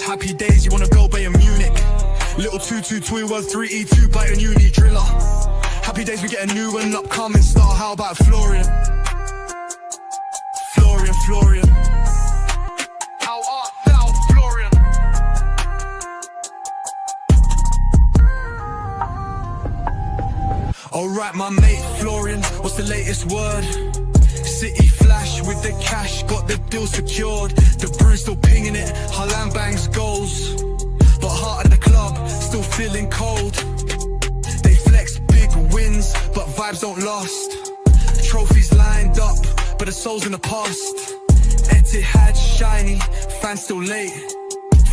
Happy days, you wanna go Bayern Munich. Little 2-2-2 3E2 Bayern Uni driller. Happy days, we get a new and upcoming star. How about Florian? Florian. How art thou, Florian? Alright, my mate Florian, what's the latest word? City flash with the cash, got the deal secured. The Bruins still pinging it, Haaland bangs goals. But heart at the club, still feeling cold. They flex big wins, but vibes don't last. Trophies lined up, but the soul's in the past. Etihad shiny, fans still late.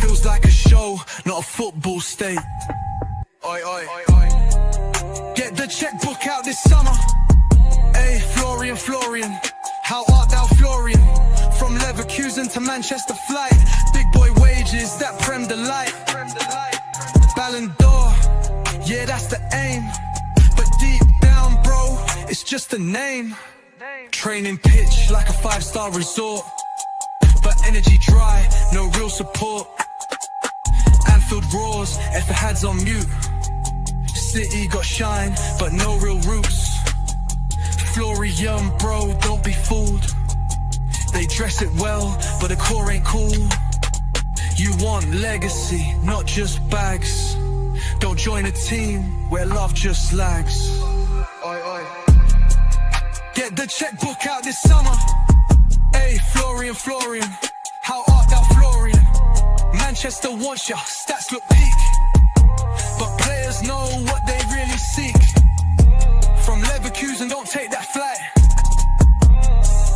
Feels like a show, not a football state. Oi, oi, oi, oi. Get the checkbook out this summer. Hey, Florian. How art thou, Florian? From Leverkusen to Manchester flight. Big boy wages, that Prem delight. Ballon d'Or, yeah, that's the aim. But deep down, bro, it's just a name. Training pitch like a 5-star resort. But energy dry, no real support. Anfield roars, Etihad's on mute. City got shine, but no real roots. Florian, bro, don't be fooled. They dress it well, but the core ain't cool. You want legacy, not just bags. Don't join a team where love just lags. Oi, oi. Get the checkbook out this summer. Hey, Florian. How art thou, Florian? Manchester wants ya, stats look peak. But players know what they really seek. From Leverkusen, don't take that flight.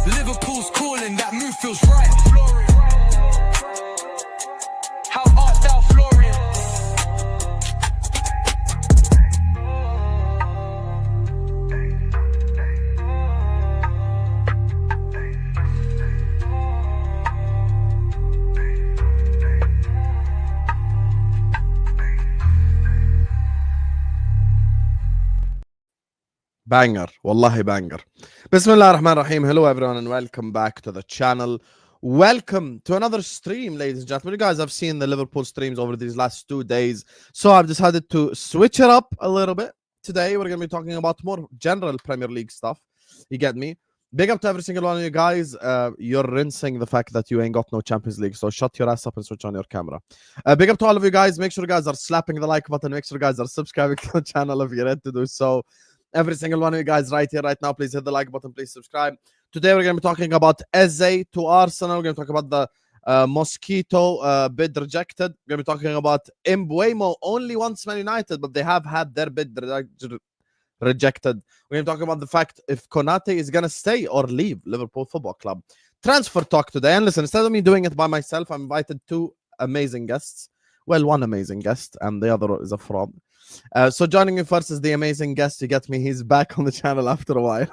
Liverpool's calling, that move feels right. How art thou, Florian? Banger, wallahi banger. Bismillah ar-Rahman ar-Rahim. Hello everyone and welcome back to the channel. Welcome to another stream, ladies and gentlemen. You guys have seen the Liverpool streams over these last 2 days, so I've decided to switch it up a little bit. Today we're going to be talking about more general Premier League stuff. You get me? Big up to every single one of you guys. You're rinsing the fact that you ain't got no Champions League, so shut your ass up and switch on your camera. Big up to all of you guys. Make sure you guys are slapping the like button. Make sure you guys are subscribing to the channel if you're ready to do so. Every single one of you guys right here, right now, please hit the like button, please subscribe. Today we're going to be talking about Eze to Arsenal. We're going to talk about the Mosquito bid rejected. We're going to be talking about Mbuemo only once Man United, but they have had their bid rejected. We're going to talk about the fact if Konate is going to stay or leave Liverpool Football Club. Transfer talk today. And listen, instead of me doing it by myself, I'm invited 2 amazing guests. Well, 1 amazing guest, and the other is a fraud. So joining me first is the amazing guest. You get me? He's back on the channel after a while.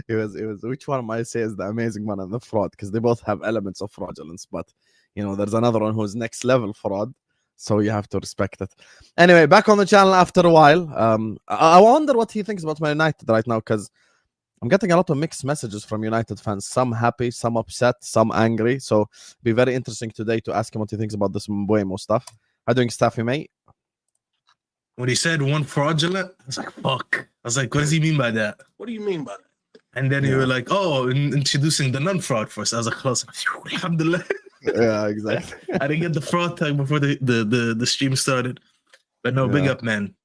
it was. Which one am I say is the amazing one and the fraud? Because they both have elements of fraudulence, but you know, there's another one who's next level fraud. So you have to respect it. Anyway, back on the channel after a while. I wonder what he thinks about Man United right now, because I'm getting a lot of mixed messages from United fans. Some happy, some upset, some angry. So it'll be very interesting today to ask him what he thinks about this Mbuemo stuff. How doing, Staffy, mate? When he said one fraudulent, I was like, fuck. I was like, what does he mean by that? What do you mean by that? And then you were like, "Oh, introducing the non-fraud first." I was like, "Close." Alhamdulillah. Yeah, exactly. I didn't get the fraud tag before the stream started. But no, big up, man.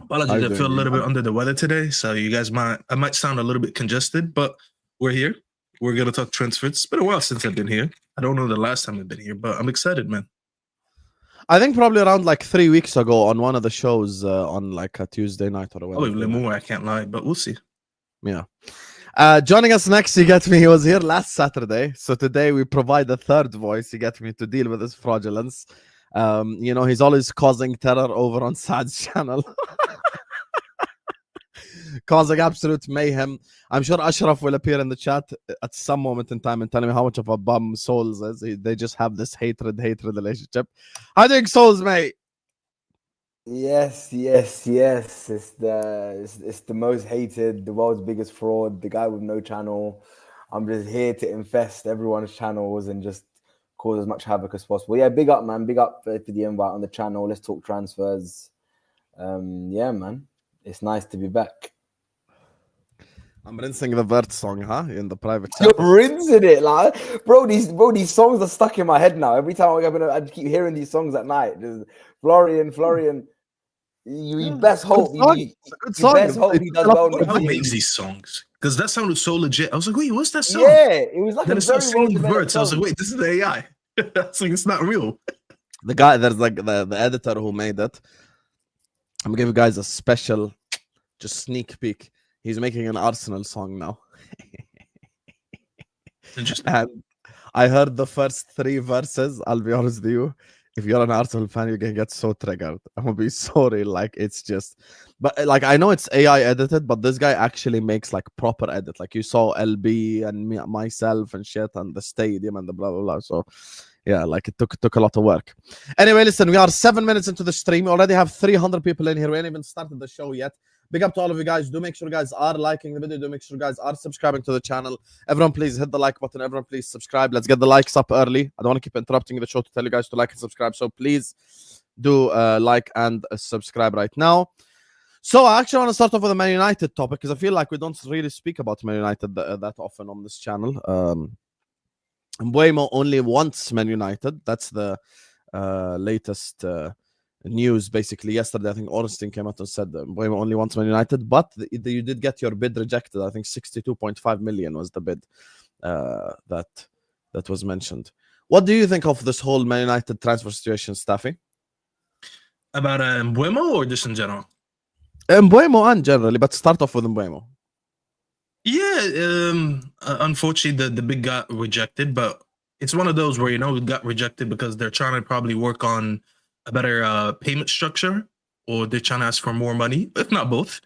Apologies, I feel a little bit under the weather today, so I might sound a little bit congested, but we're here. We're gonna talk transfers. It's been a while since I've been here. I don't know the last time I've been here, but I'm excited, man. I think probably around like 3 weeks ago on one of the shows on like a Tuesday night or a Wednesday. More, I can't lie, but we'll see. Yeah. Joining us next, you get me. He was here last Saturday, so today we provide a third voice. You get me to deal with his fraudulence. He's always causing terror over on Saad's channel, causing absolute mayhem. I'm sure Ashraf will appear in the chat at some moment in time and tell me how much of a bum Solz is. They just have this hatred relationship. How do you think, Solz, mate? Yes. It's the most hated, the world's biggest fraud, the guy with no channel. I'm just here to infest everyone's channels and just cause as much havoc as possible. Yeah, big up, man. Big up for the invite on the channel. Let's talk transfers. Yeah, man. It's nice to be back. I'm rinsing the Wirtz song, huh? In the private chat. You're rinsing it, like, bro. These songs are stuck in my head now. Every time I keep hearing these songs at night. Just Florian. You best hope. You best hope he does well. Who makes these songs? Because that sounded so legit. I was like, wait, what's that song? Yeah, it was like then a very singing words. I was like, wait, this is the AI. I was like, it's not real. The guy, there's like the editor who made it. I'm giving you guys a special, just sneak peek. He's making an Arsenal song now. Interesting. And I heard the first 3 verses. I'll be honest with you. If you're an Arsenal fan, you're gonna get so triggered. I'm gonna be sorry. Like, it's just, but like, I know it's AI edited, but this guy actually makes like proper edit. Like, you saw LB and me, myself and shit, and the stadium and the blah blah blah. So yeah, like, it took a lot of work. Anyway, listen, we are 7 minutes into the stream. We already have 300 people in here. We haven't even started the show yet. Big up to all of you guys. Do make sure you guys are liking the video. Do make sure you guys are subscribing to the channel. Everyone, please hit the like button. Everyone, please subscribe. Let's get the likes up early. I don't want to keep interrupting the show to tell you guys to like and subscribe. So please do like and subscribe right now. So I actually want to start off with a Man United topic because I feel like we don't really speak about Man United that often on this channel. Mbuemo only wants Man United. That's the latest news. Basically, yesterday I think Ornstein came out and said that Mbuemo only wants Man United, but you did get your bid rejected. I think 62.5 million was the bid that was mentioned. What do you think of this whole Man United transfer situation, Staffy? About Mbuemo or just in general? Mbuemo and generally, but start off with Mbuemo. Yeah, unfortunately, the bid got rejected, but it's one of those where, it got rejected because they're trying to probably work on a better payment structure, or they're trying to ask for more money, if not both.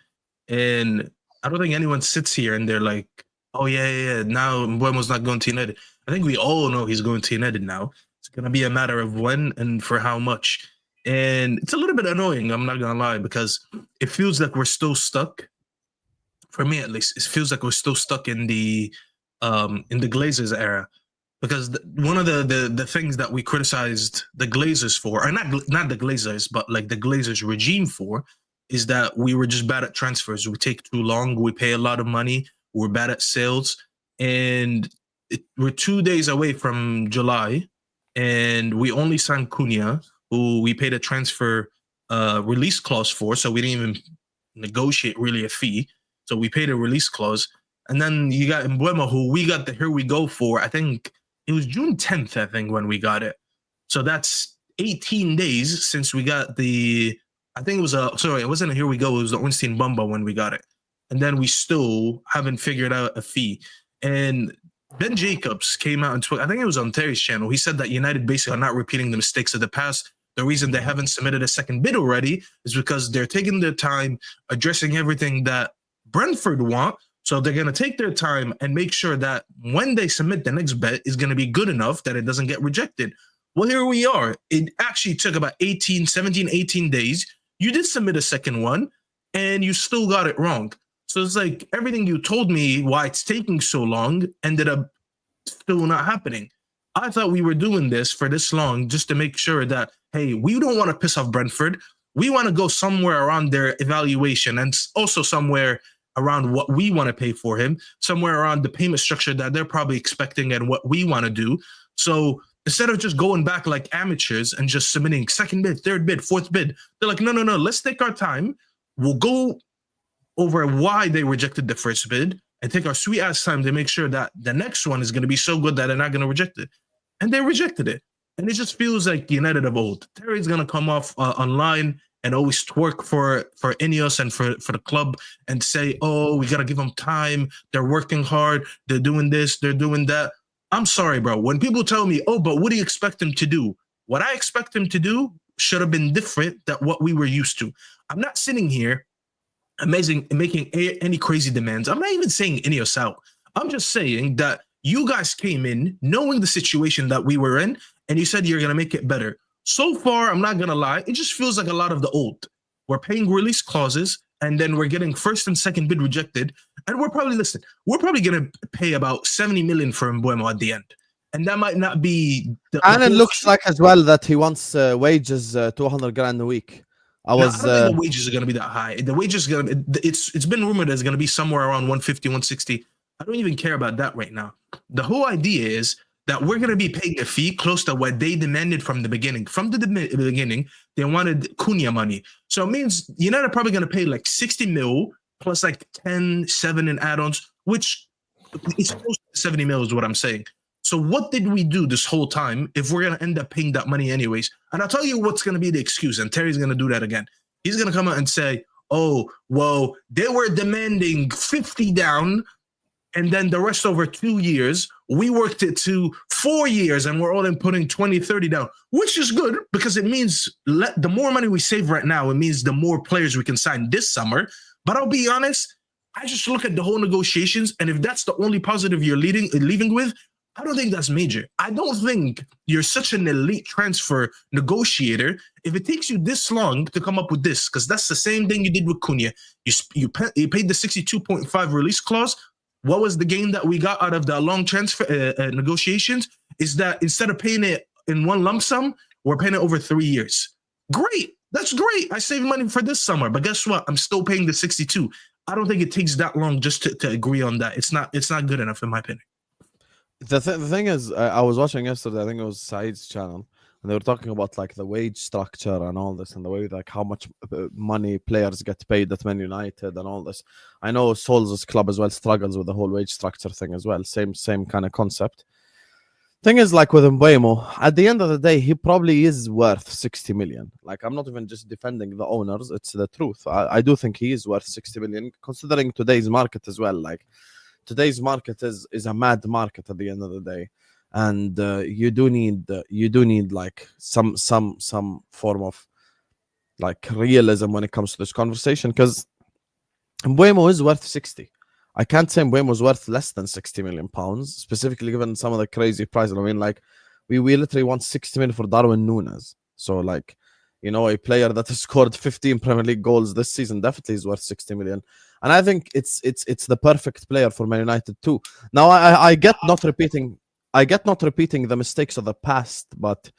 And I don't think anyone sits here and they're like, oh, yeah, now Mbuemo's not going to United. I think we all know he's going to United now. It's going to be a matter of when and for how much. And it's a little bit annoying, I'm not going to lie, because it feels like we're still stuck. For me, at least, it feels like we're still stuck in the Glazers era. Because one of the things that we criticized the Glazers for, or not the Glazers, but like the Glazers regime for, is that we were just bad at transfers. We take too long. We pay a lot of money. We're bad at sales. And we're 2 days away from July, and we only signed Cunha, who we paid a transfer release clause for, so we didn't even negotiate really a fee. So we paid a release clause. And then you got Mbuemo, who we got the here we go for, I think it was June 10th, I think, when we got it. So that's 18 days since we got the, I think it was it wasn't a here we go, it was the Ornstein Bumba when we got it. And then we still haven't figured out a fee. And Ben Jacobs came out on Twitter, I think it was on Terry's channel. He said that United basically are not repeating the mistakes of the past. The reason they haven't submitted a second bid already is because they're taking their time addressing everything that Brentford want. So they're going to take their time and make sure that when they submit the next bet is going to be good enough that it doesn't get rejected. Well, here we are. It actually took about 17, 18 days. You did submit a second one and you still got it wrong. So it's like everything you told me why it's taking so long ended up still not happening. I thought we were doing this for this long just to make sure that, hey, we don't want to piss off Brentford. We want to go somewhere around their evaluation and also somewhere around what we want to pay for him, somewhere around the payment structure that they're probably expecting and what we want to do. So instead of just going back like amateurs and just submitting second bid, third bid, fourth bid, they're like, no, let's take our time. We'll go over why they rejected the first bid and take our sweet ass time to make sure that the next one is going to be so good that they're not going to reject it. And they rejected it. And it just feels like United of old. Terry's going to come off online and always twerk for Ineos and for the club and say, oh, we got to give them time. They're working hard. They're doing this. They're doing that. I'm sorry, bro. When people tell me, oh, but what do you expect them to do? What I expect them to do should have been different than what we were used to. I'm not sitting here making any crazy demands. I'm not even saying Ineos out. I'm just saying that you guys came in knowing the situation that we were in, and you said you're going to make it better. So far, I'm not going to lie, it just feels like a lot of the old. We're paying release clauses, and then we're getting first and second bid rejected. And we're probably going to pay about 70 million for Mbuemo at the end. And that might not be... And it looks like as well that he wants wages 200 grand a week. I don't think the wages are going to be that high. The wages are going to be... It's been rumored that it's going to be somewhere around 150, 160. I don't even care about that right now. The whole idea is that we're going to be paying a fee close to what they demanded from the beginning. From the beginning, they wanted Cunha money. So it means United are probably going to pay like 60 mil plus like 10, 7 in add-ons, which is close to 70 mil is what I'm saying. So what did we do this whole time if we're going to end up paying that money anyways? And I'll tell you what's going to be the excuse, and Terry's going to do that again. He's going to come out and say, oh, well, they were demanding 50 down, and then the rest over 2 years, we worked it to 4 years, and we're only putting 20, 30 down, which is good because it means the more money we save right now, it means the more players we can sign this summer. But I'll be honest, I just look at the whole negotiations, and if that's the only positive you're leaving with, I don't think that's major. I don't think you're such an elite transfer negotiator if it takes you this long to come up with this, because that's the same thing you did with Cunha. You paid the 62.5 release clause. What was the gain that we got out of the long transfer negotiations? Is that instead of paying it in one lump sum, we're paying it over 3 years. Great. That's great. I saved money for this summer, but guess what? I'm still paying the 62. I don't think it takes that long just to agree on that. It's not good enough in my opinion. The thing is, I was watching yesterday, I think it was Said's channel, and they were talking about like the wage structure and all this, and the way like how much money players get paid at Man United and all this. I know Solz's club as well struggles with the whole wage structure thing as well. Same kind of concept. Thing is, like with Mbuemo, at the end of the day, he probably is worth 60 million. Like, I'm not even just defending the owners, it's the truth. I do think he is worth 60 million, considering today's market as well. Like, today's market is a mad market at the end of the day, and you do need like some form of like realism when it comes to this conversation, because Mbuemo is worth 60. I can't say Mbuemo is worth less than 60 million pounds, specifically given some of the crazy prices. I mean, like we literally want 60 million for Darwin Núñez. So like, you know, a player that has scored 15 Premier League goals this season definitely is worth 60 million. And I think it's the perfect player for Man United too. Now I get not repeating the mistakes of the past, but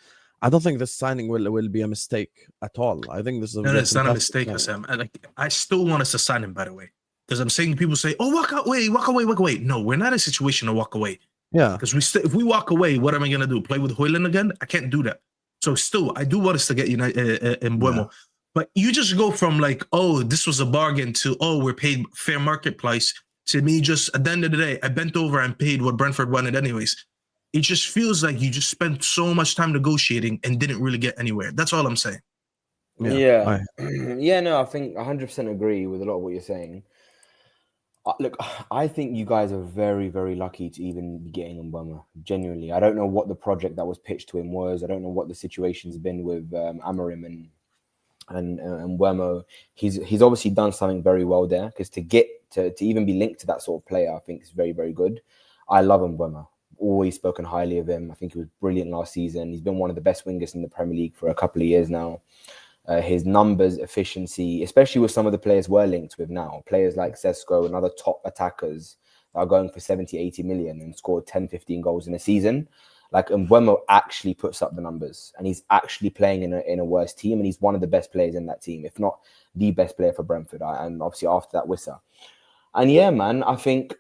I don't think this signing will be a mistake at all. I think this is it's not a mistake, Hassan. I still want us to sign him, by the way, because I'm saying people say, "Oh, walk away." No, we're not in a situation to walk away. Yeah, because if we walk away, what am I gonna do? Play with Højlund again? I can't do that. So still, I do want us to get United Mbuemo. Yeah. But you just go from like, oh, this was a bargain to, oh, we're paid fair market price, to me just at the end of the day, I bent over and paid what Brentford wanted anyways. It just feels like you just spent so much time negotiating and didn't really get anywhere. That's all I'm saying. Yeah. No, I think 100% agree with a lot of what you're saying. Look, I think you guys are very, very lucky to even be getting Mbuemo. Genuinely, I don't know what the project that was pitched to him was. I don't know what the situation's been with Amorim and Mbuemo. He's obviously done something very well there, because to get to even be linked to that sort of player, I think is very, very good. I love Mbuemo. Always spoken highly of him. I think he was brilliant last season. He's been one of the best wingers in the Premier League for a couple of years now. His numbers, efficiency, especially with some of the players we're linked with now, players like Sesko and other top attackers that are going for 70, 80 million and scored 10, 15 goals in a season. Like, Mbuemo actually puts up the numbers, and he's actually playing in a worse team, and he's one of the best players in that team, if not the best player for Brentford, and obviously after that, Wissa. And yeah, man, I think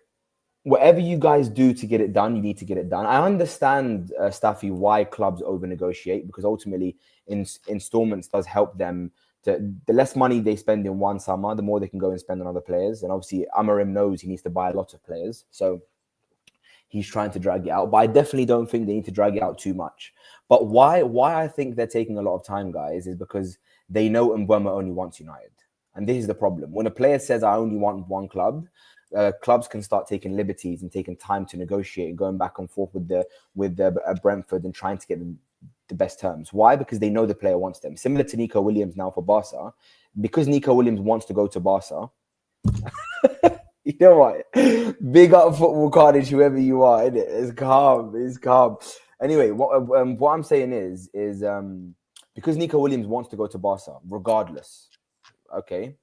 whatever you guys do to get it done, you need to get it done. I understand, Staffy, why clubs over-negotiate, because ultimately installments does help them. The less money they spend in one summer, the more they can go and spend on other players. And obviously, Amorim knows he needs to buy a lot of players. So he's trying to drag it out. But I definitely don't think they need to drag it out too much. But why I think they're taking a lot of time, guys, is because they know Mbuemo only wants United. And this is the problem. When a player says, I only want one club, clubs can start taking liberties and taking time to negotiate and going back and forth with the Brentford and trying to get the best terms. Why? Because they know the player wants them. Similar to Nico Williams now for Barca. Because Nico Williams wants to go to Barca, you know what? Big up Football Carnage, whoever you are, innit? It's calm. It's calm. Anyway, what I'm saying is because Nico Williams wants to go to Barca, regardless, okay?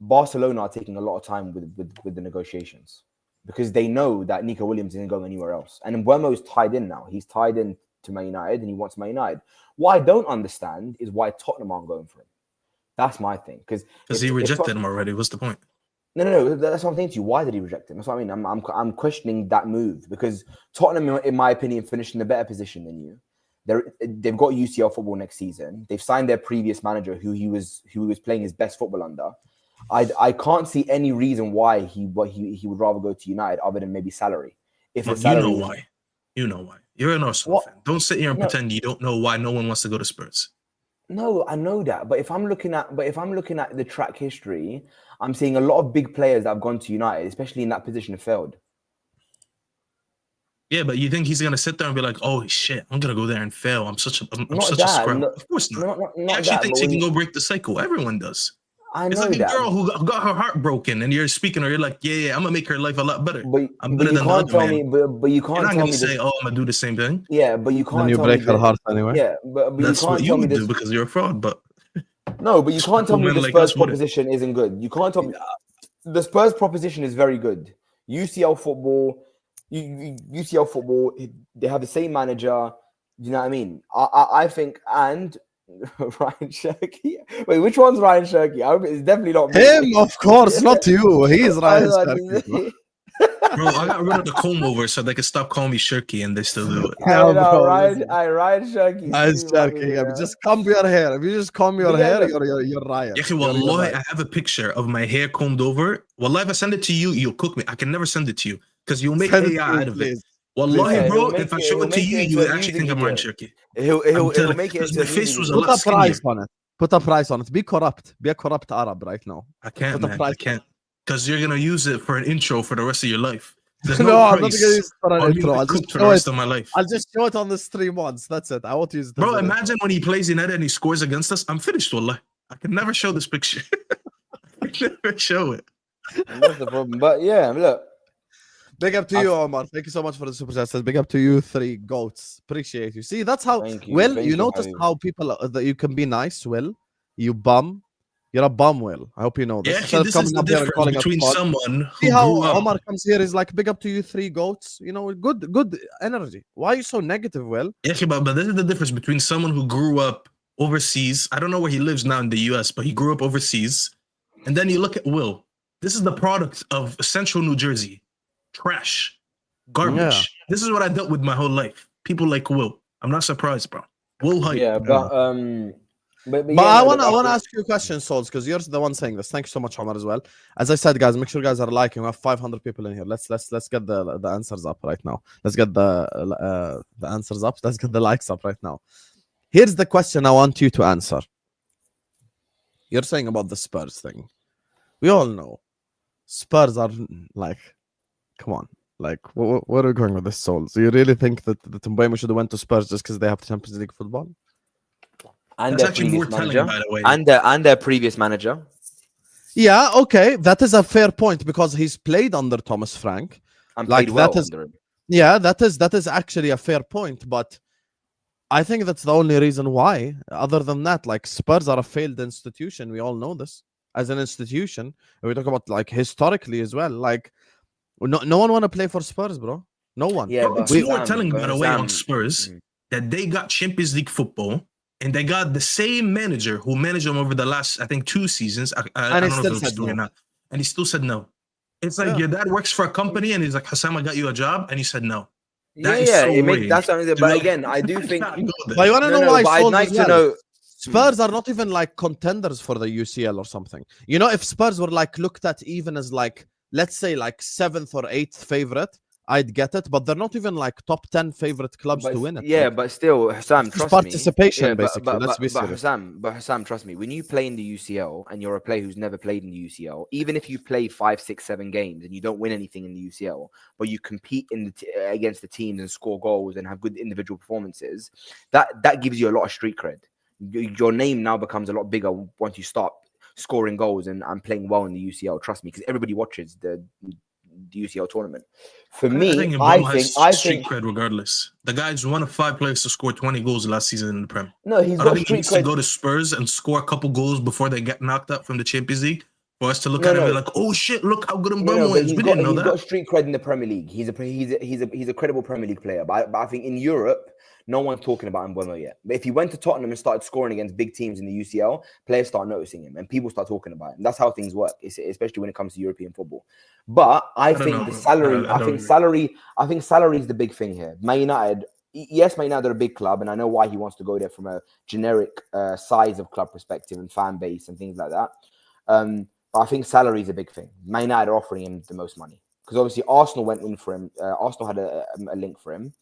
Barcelona are taking a lot of time with the negotiations because they know that Nico Williams isn't going anywhere else. And Mbuemo is tied in now. He's tied in to Man United and he wants Man United. What I don't understand is why Tottenham aren't going for him. That's my thing. Because he rejected him already. What's the point? No. That's what I'm saying to you. Why did he reject him? That's what I mean. I'm questioning that move because Tottenham, in my opinion, finished in a better position than you. They've got UCL football next season. They've signed their previous manager, who he was playing his best football under. I can't see any reason why he would rather go to United other than maybe salary. You know why. You're an Arsenal fan. Don't sit here and pretend you don't know why no one wants to go to Spurs. No, I know that. But if I'm looking at the track history, I'm seeing a lot of big players that have gone to United, especially in that position, have failed. Yeah, but you think he's gonna sit there and be like, "Oh shit, I'm gonna go there and fail. I'm such a scrub." Of course not. He actually thinks he can go break the cycle. Everyone does. It's like a girl who got her heart broken, and you're speaking to her. You're like, "Yeah, I'm gonna make her life a lot better. I'm better than the other man." But you can't. You're not tell gonna me say, "Oh, I'm gonna do the same thing." Yeah, but you can't. Then you break her heart anyway. Yeah, but that's you can't what you would do because you're a fraud. But no, but you can't tell me the Spurs proposition isn't good. You can't tell me the Spurs proposition is very good. UCL football. UCL football, they have the same manager. You know what I mean? I think, and Ryan Shirky. Wait, which one's Ryan Shirky? I hope it's definitely not me. Him, of course, not you. He's Ryan Shirky. Bro, I got rid of the comb over so they could stop calling me Shirky, and they still do it. Ryan Shirky. Ryan Shirky. Yeah. Just comb your hair. If you just comb your hair, you're Ryan. Yeah, wallahi, I have a picture of my hair combed over. Wallahi, if I send it to you, you'll cook me. I can never send it to you because you'll make AI out of it. Wallahi, bro, if I show it to you, you would actually think I'm Ryan Shirky. He'll make it. My face was a lot lot skinnier. Put a price on it. Be corrupt. Be a corrupt Arab right now. I can't, man. I can't. Because you're going to use it for an intro for the rest of your life. There's no, I'm not going to use it for an intro. I'll just for the rest of my life. I'll just show it on the stream once. That's it. I won't use it. Bro, imagine when he plays United and he scores against us. I'm finished, wallah. I can never show this picture. I can never show it. That's the problem. But yeah, look. Big up to you, Omar. Thank you so much for the super chat. Big up to you, three goats. Appreciate you. See, that's how. You notice how people that you can be nice. Will you bum? You're a bum, Will. I hope you know this. Yeah, this is the difference between someone who see how Omar comes here is like, big up to you, three goats. You know, good energy. Why are you so negative, Will? Yeah, but this is the difference between someone who grew up overseas. I don't know where he lives now in the US, but he grew up overseas. And then you look at Will. This is the product of Central New Jersey. Trash. Garbage. Yeah. This is what I dealt with my whole life. People like Will. I'm not surprised, bro. Will hype. Yeah, but I want to ask you a question, Solz, because you're the one saying this. Thank you so much, Omar, as well. As I said, guys, make sure you guys are liking. We have 500 people in here. Let's get the answers up right now. Let's get the answers up. Let's get the likes up right now. Here's the question I want you to answer. You're saying about the Spurs thing. We all know Spurs are like, come on. Like, where are we going with this, Solz? Do you really think that Mbuemo should have went to Spurs just because they have Champions League football? And that's actually more telling, by the way. And their previous manager. Yeah, okay, that is a fair point because he's played under Thomas Frank. And played well under him. Yeah, that is actually a fair point, but I think that's the only reason why. Other than that, like, Spurs are a failed institution. We all know this as an institution. And we talk about like historically as well. Like, no one want to play for Spurs, bro. No one. Yeah, but it's more telling, by the way, on Spurs that they got Champions League football. And they got the same manager who managed them over the last, I think, 2 seasons. I don't know if it's 2 or not. and he still said no. It's like your dad works for a company and he's like, Hassam, I got you a job, and he said no. That is so weird. That's something. But again, I do think. But you want to know why? But I'd like to know. Spurs are not even like contenders for the UCL or something. You know, if Spurs were like looked at even as like, let's say like 7th or 8th favorite, I'd get it. But they're not even like top 10 favorite clubs to win it. Yeah, like. But still, Hassam, trust participation, me. basically. Let's be serious. Hassam, trust me. When you play in the UCL and you're a player who's never played in the UCL, even if you play 5, 6, 7 games and you don't win anything in the UCL, but you compete in against the teams and score goals and have good individual performances, that gives you a lot of street cred. Your name now becomes a lot bigger once you start scoring goals and playing well in the UCL. Trust me, because everybody watches the UCL tournament. For me, I think cred regardless. The guy's one of 5 players to score 20 goals last season in the Prem. No, he's got street cred. To go to Spurs and score a couple goals before they get knocked out from the Champions League for us to look at him and be like, oh shit, look how good Mbuemo is. We didn't know that. He's got street cred in the Premier League. He's a credible Premier League player. But I think in Europe, no one's talking about Mbuemo yet. But if he went to Tottenham and started scoring against big teams in the UCL, players start noticing him and people start talking about him. That's how things work, especially when it comes to European football. But I think the salary, I think salary is the big thing here. Man United, yes, Man United are a big club, and I know why he wants to go there from a generic size of club perspective and fan base and things like that. But I think salary is a big thing. Man United are offering him the most money because obviously Arsenal went in for him. Arsenal had a link for him.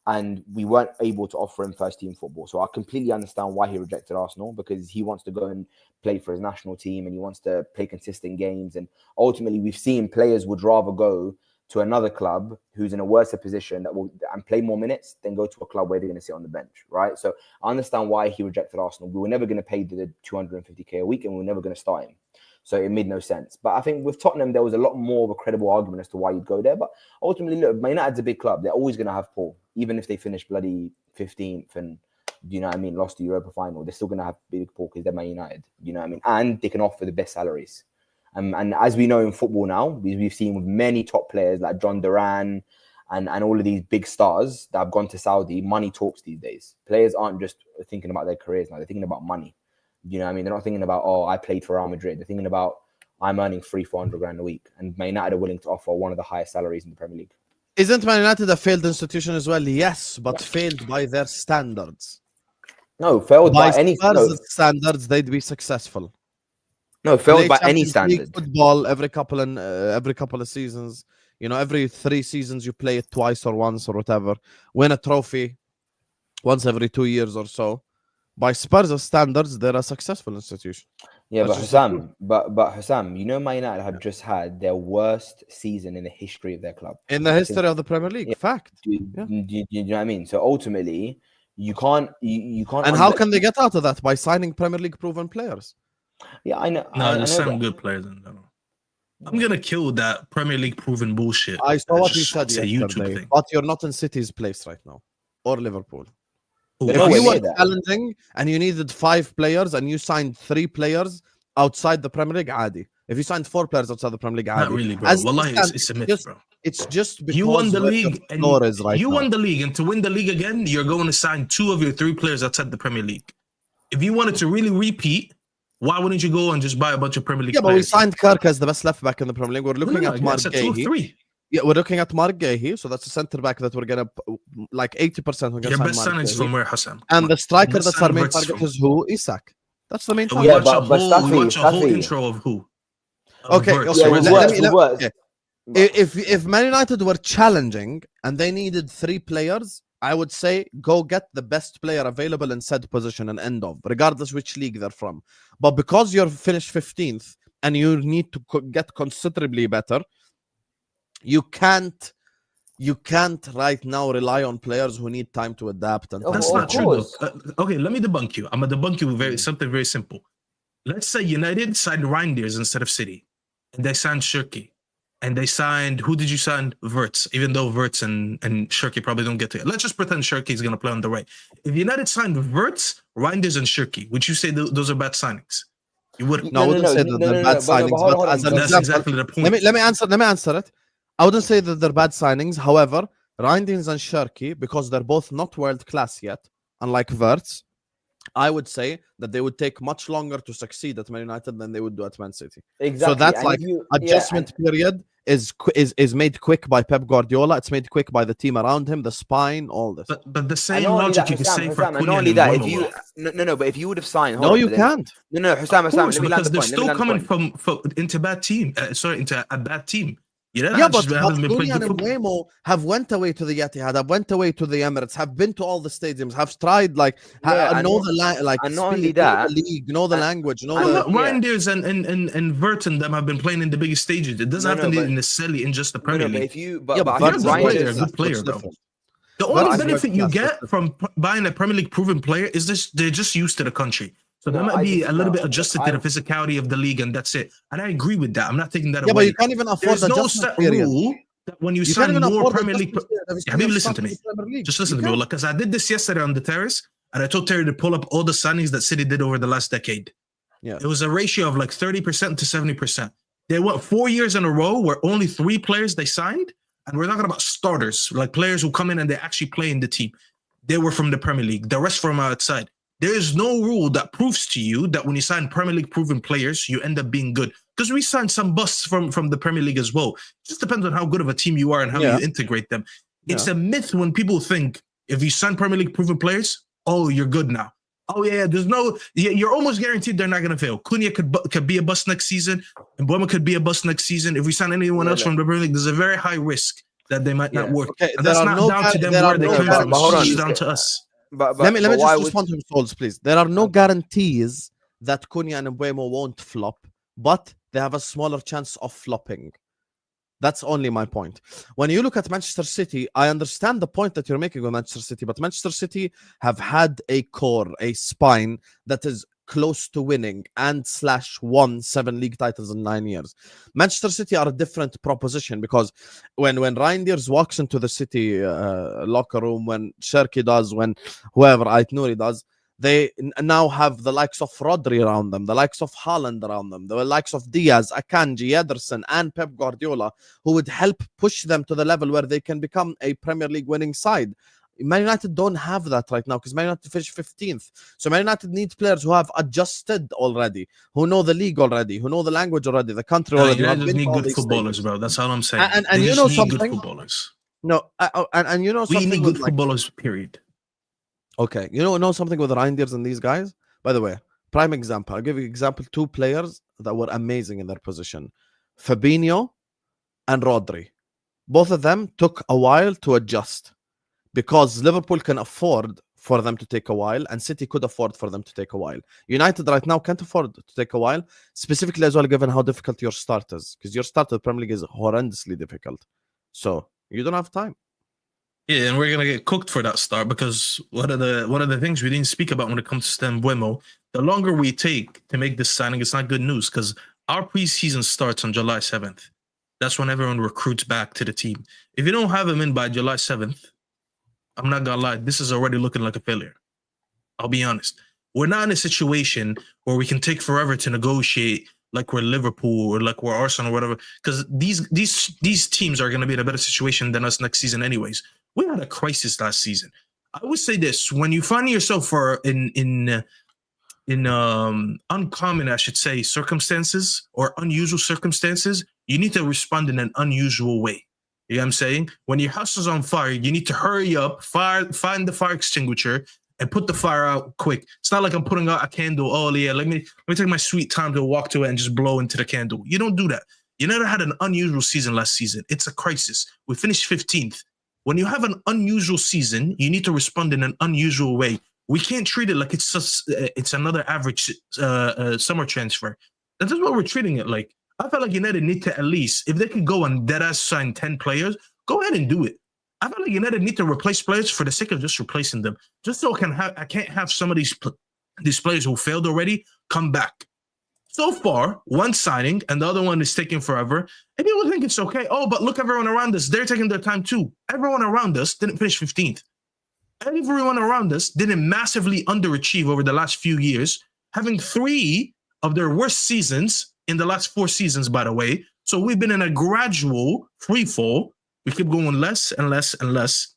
And we weren't able to offer him first team football. So I completely understand why he rejected Arsenal, because he wants to go and play for his national team and he wants to play consistent games. And ultimately, we've seen players would rather go to another club who's in a worse position and play more minutes than go to a club where they're going to sit on the bench, right? So I understand why he rejected Arsenal. We were never going to pay the 250k a week and we were never going to start him. So it made no sense. But I think with Tottenham, there was a lot more of a credible argument as to why you'd go there. But ultimately, look, Man United's a big club. They're always going to have Paul. Even if they finish bloody 15th and, you know what I mean, lost the Europa final, they're still going to have big Paul because they're Man United. You know what I mean? And they can offer the best salaries. And as we know in football now, we've seen with many top players like John Duran and all of these big stars that have gone to Saudi, money talks these days. Players aren't just thinking about their careers now. They're thinking about money. You know what I mean? They're not thinking about, oh, I played for Real Madrid. They're thinking about, I'm earning 300-400 grand a week. And Man United are willing to offer one of the highest salaries in the Premier League. Isn't Man United a failed institution as well? Yes, but failed by their standards. No, failed by any standards, they'd be successful. No, failed by any standard. Football every couple of seasons. You know, every 3 seasons you play it twice or once or whatever. Win a trophy once every 2 years or so. By Spurs' standards, they're a successful institution. Yeah, but Hassam, you know, Man United have just had their worst season in the history of their club. In the history of the Premier League, yeah. Fact. Do you know what I mean? So ultimately, you can't. And how can they get out of that? By signing Premier League proven players. Yeah, I know. No, there's some good players in there. I'm gonna kill that Premier League proven bullshit. I saw what you said yesterday, but you're not in City's place right now, or Liverpool. If you were challenging and you needed 5 players and you signed 3 players outside the Premier League, Adi. If you signed 4 players outside the Premier League, Adi. Not really, bro. Wallahi, it's a myth, bro. It's just because you won the league, and you won the league, and to win the league again, you're going to sign 2 of your 3 players outside the Premier League. If you wanted to really repeat, why wouldn't you go and just buy a bunch of Premier League players? Yeah, but we signed Kirk as the best left back in the Premier League. We're looking at Mark Gahey. Yeah, we're looking at Mark Gahey, so that's a centre back that we're gonna like 80%. We're gonna your best signings from where, Hassam? And the striker that's our main target is who? Isak. That's the main target. Yeah, but Staffy, watch a whole intro of who? Okay, okay. If Man United were challenging and they needed 3 players, I would say go get the best player available in said position and end of, regardless which league they're from. But because you're finished 15th and you need to get considerably better, you can't right now rely on players who need time to adapt. And that's not true. Okay, let me debunk you. I'm gonna debunk you something very simple. Let's say United signed Reinders instead of City, and they signed Shirky, and they signed, who did you sign? Wirtz, even though Wirtz and Shirky probably don't get together. Let's just pretend Shirky is gonna play on the right. If United signed Wirtz, Reinders, and Shirky, would you say those are bad signings? You wouldn't. No, I wouldn't say that they're bad signings. But as an example, exactly the point. Let me answer it. I wouldn't say that they're bad signings. However, Reinders and Shirky, because they're both not world class yet, unlike Wirtz, I would say that they would take much longer to succeed at Man United than they would do at Man City. Exactly. So that's And like if you- adjustment period is made quick by Pep Guardiola. It's made quick by the team around him, the spine, all this. But the And same not only logic that, you could say for Hussam, and Cunha not only and that, if Mbuemo, you though. no, but if you would have signed, No, hold on, you but then- can't. No, Hussam, Of course, let me land because the they're point. still coming from into bad team. Into a bad team. You know, Yeah, but haven't been playing Cunha good and football. Mbuemo have went away to the Etihad, have went away to the Emirates, have been to all the stadiums, have tried Yeah, and know not- the like and not speak, only know that- the league, know the language, know And the look, yeah. Reinders and Wirtz and them have been playing in the biggest stages. It doesn't No, have to no, be but- necessarily in just the No, Premier no, but League. if you, Yeah, but I Wirtz think is a player, Reinders, a good player, bro. different. The only Wirtz is benefit you world class, get that's from buying a Premier League proven player is this: they're just used to the country, so they No, might be a little bit no, adjusted I- to the physicality of the league, and that's it. And I agree with that. I'm not taking that Yeah, but away. you can't even afford There's the no adjustment set period. rule that when you, You can't sign even more afford the Premier League. adjustment period every Yeah, time maybe you listen start to in me. the Premier League. Just You listen to me, can't. because I did this yesterday on the terrace, and I told Terry to pull up all the signings that City did over the last decade. Yeah. It was a ratio of like 30% to 70%. They went 4 years in a row where only 3 players they signed, and we're talking about starters, like players who come in and they actually play in the team. They were from the Premier League, the rest from outside. There is no rule that proves to you that when you sign Premier League proven players, you end up being good. Because we signed some busts from the Premier League as well. It just depends on how good of a team you are and how Yeah. you integrate them. It's Yeah. a myth when people think if you sign Premier League proven players, oh, you're good now. Oh yeah, there's no. You're almost guaranteed they're not going to fail. Cunha could be a bust next season, and Mbuemo could be a bust next season. If we sign anyone else from the Premier League, there's a very high risk that they might not Yeah. work. Okay, and there that's are not no down to them there where are they no came from. but hold on. It's down to us. but let me but just why would- respond to Solz, please. There are no guarantees that Cunha and Mbuemo won't flop, but they have a smaller chance of flopping. That's only my point. When you look at Manchester City, I understand the point that you're making with Manchester City, but Manchester City have had a core, a spine that is close to winning and /won 7 league titles in 9 years. Manchester City are a different proposition because when Reinders walks into the City locker room, when Sherky does, when whoever Ait Nouri does, they now have the likes of Rodri around them, the likes of Haaland around them, the likes of Diaz, Akanji, Ederson, and Pep Guardiola, who would help push them to the level where they can become a Premier League winning side. Man United don't have that right now because Man United finished 15th. So Man United needs players who have adjusted already, who know the league already, who know the language already, the country already. You who have just been need to all good these footballers, stadiums. bro. That's all I'm saying. And They you just know need good something? footballers. No, and you know We something need with, good like, footballers, period. okay, you know something with Reinders and these guys? By the way, prime example. I'll give you example 2 players that were amazing in their position. Fabinho and Rodri. Both of them took a while to adjust because Liverpool can afford for them to take a while and City could afford for them to take a while. United right now can't afford to take a while, specifically as well given how difficult your start is, because your start at the Premier League is horrendously difficult. So you don't have time. Yeah, and we're gonna get cooked for that start because one of the things we didn't speak about when it comes to Mbuemo, the longer we take to make this signing, it's not good news because our preseason starts on July 7th. That's when everyone recruits back to the team. If you don't have him in by July 7th, I'm not gonna lie, this is already looking like a failure. I'll be honest. We're not in a situation where we can take forever to negotiate like we're Liverpool or like we're Arsenal or whatever, because these teams are gonna be in a better situation than us next season anyways. We had a crisis last season. I would say this: when you find yourself in uncommon, I should say, circumstances or unusual circumstances, you need to respond in an unusual way. You know what I'm saying? When your house is on fire, you need to hurry up, find the fire extinguisher, and put the fire out quick. It's not like I'm putting out a candle. Oh yeah, let me take my sweet time to walk to it and just blow into the candle. You don't do that. You never had an unusual season last season. It's a crisis. We finished 15th. When you have an unusual season, you need to respond in an unusual way. We can't treat it like it's another average summer transfer. That's just what we're treating it like. I feel like United need to at least, if they could go and deadass sign 10 players, go ahead and do it. I feel like United need to replace players for the sake of just replacing them. Just so I can't have some of these players who failed already come back. So far, one signing and the other one is taking forever. And people think it's okay. Oh, but look, everyone around us, they're taking their time too. Everyone around us didn't finish 15th. Everyone around us didn't massively underachieve over the last few years, having 3 of their worst seasons in the last 4 seasons, by the way. So we've been in a gradual free fall. We keep going less and less and less.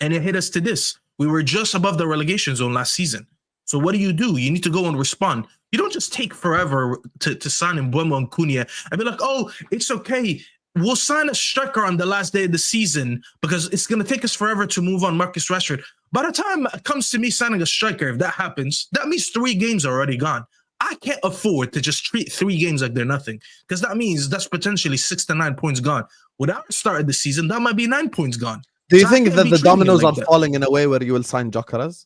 And it hit us to this. We were just above the relegation zone last season. So what do? You need to go and respond. You don't just take forever to sign Mbuemo and Cunha and be like, oh, it's okay. We'll sign a striker on the last day of the season because it's going to take us forever to move on Marcus Rashford. By the time it comes to me signing a striker, if that happens, that means 3 games are already gone. I can't afford to just treat 3 games like they're nothing because that means that's potentially 6 to 9 points gone. Without the start of the season, that might be 9 points gone. Do you think that the dominoes are falling in a way where you will sign Gyökeres?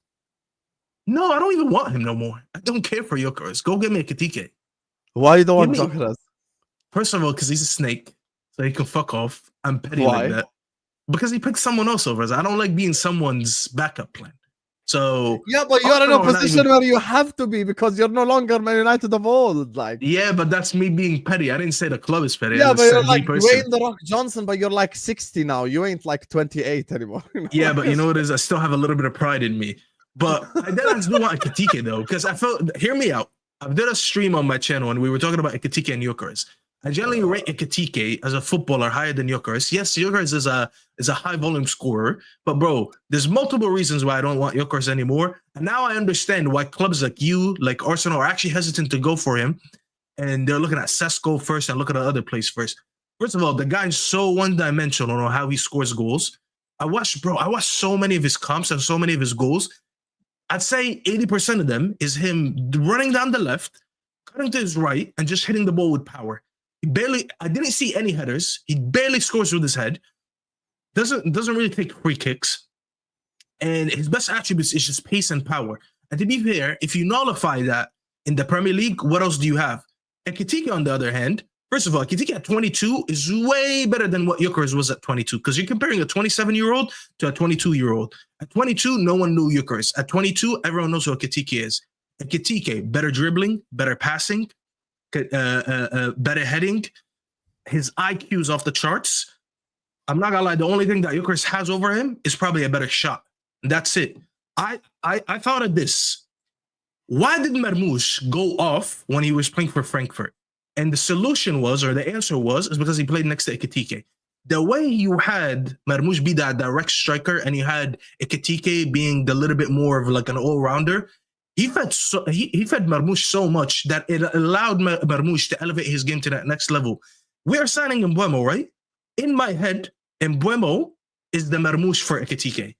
No, I don't even want him no more. I don't care for Gyökeres. Go get me a Ekitike. Why you don't want Gyökeres? First of all, because he's a snake, so he can fuck off. I'm petty like that. Because he picked someone else over us. I don't like being someone's backup plan. So yeah, but you're in a position where you have to be because you're no longer Man United of old. Like yeah, but that's me being petty. I didn't say the club is petty. Yeah, but you're like Dwayne The Rock Johnson, but you're like 60 now. You ain't like 28 anymore. You know? Yeah, but you know what it is? I still have a little bit of pride in me. But I didn't do want Ekitike though, because I felt. Hear me out. I did a stream on my channel and we were talking about Ekitike and Gyökeres. I generally rate Ekitike as a footballer higher than Gyökeres. Yes, Gyökeres is a high volume scorer, but bro, there's multiple reasons why I don't want Gyökeres anymore. And now I understand why clubs like you, like Arsenal, are actually hesitant to go for him, and they're looking at Sesko first and look at the other place first. First of all, the guy's so one-dimensional on how he scores goals. I watched so many of his comps and so many of his goals. I'd say 80% of them is him running down the left, cutting to his right, and just hitting the ball with power. I didn't see any headers. He barely scores with his head. Doesn't really take free kicks. And his best attributes is just pace and power. And to be fair, if you nullify that in the Premier League, what else do you have? Ekitike, on the other hand, first of all, Ekitike at 22 is way better than what Gyökeres was at 22 because you're comparing a 27-year-old to a 22-year-old. At 22, no one knew Gyökeres. At 22, everyone knows who Ekitike is. Ekitike, better dribbling, better passing, better heading. His IQ is off the charts. I'm not gonna lie, the only thing that Gyökeres has over him is probably a better shot. And that's it. I thought of this. Why did Marmoush go off when he was playing for Frankfurt? And the solution was, or the answer was, is because he played next to Ekitike. The way you had Marmoush be that direct striker and you had Ekitike being the little bit more of like an all-rounder, he fed Marmoush so much that it allowed Marmoush to elevate his game to that next level. We are signing Mbuemo, right? In my head, Mbuemo is the Marmoush for Ekitike.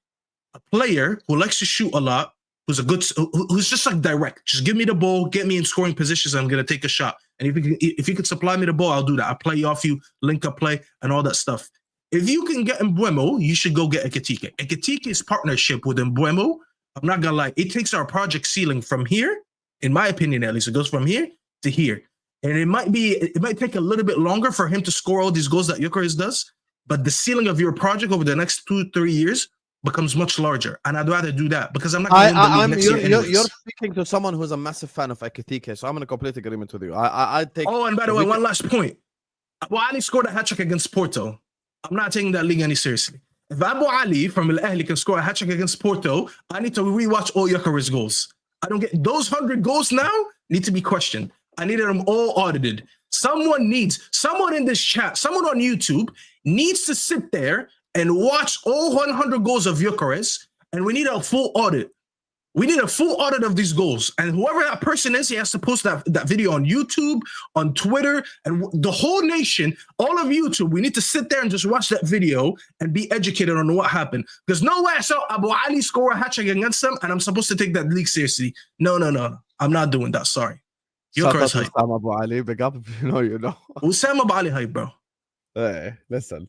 A player who likes to shoot a lot, who's just like direct. Just give me the ball, get me in scoring positions, I'm going to take a shot. And if you could supply me the ball, I'll do that. I'll play off you, link up play, and all that stuff. If you can get Mbuemo, you should go get Ekitike. Ekitike's partnership with Mbuemo, I'm not going to lie, it takes our project ceiling from here, in my opinion at least, it goes from here to here. And it might take a little bit longer for him to score all these goals that Gyökeres does, but the ceiling of your project over the next 2-3 years becomes much larger, and I'd rather do that because I'm not going to win the league next year anyways. You're speaking to someone who's a massive fan of Ekitike, so I'm in a complete agreement with you. I take. Oh, and by the way, one last point. Abu Ali scored a hat-trick against Porto. I'm not taking that league any seriously. If Abu Ali from Al Ahly can score a hat-trick against Porto, I need to rewatch all Gyökeres goals. I don't get those 100 goals now. Need to be questioned. I needed them all audited. Someone in this chat, someone on YouTube needs to sit there and watch all 100 goals of Gyökeres, and we need a full audit. We need a full audit of these goals. And whoever that person is, he has to post that video on YouTube, on Twitter, and the whole nation, all of YouTube, we need to sit there and just watch that video and be educated on what happened. Because no way I saw Abu Ali score a hat-trick against them, and I'm supposed to take that league seriously. No. I'm not doing that. Sorry. Gyökeres hype. Usam Abu Ali, big up. You know. Usam Abu Ali hype, bro. Hey, listen.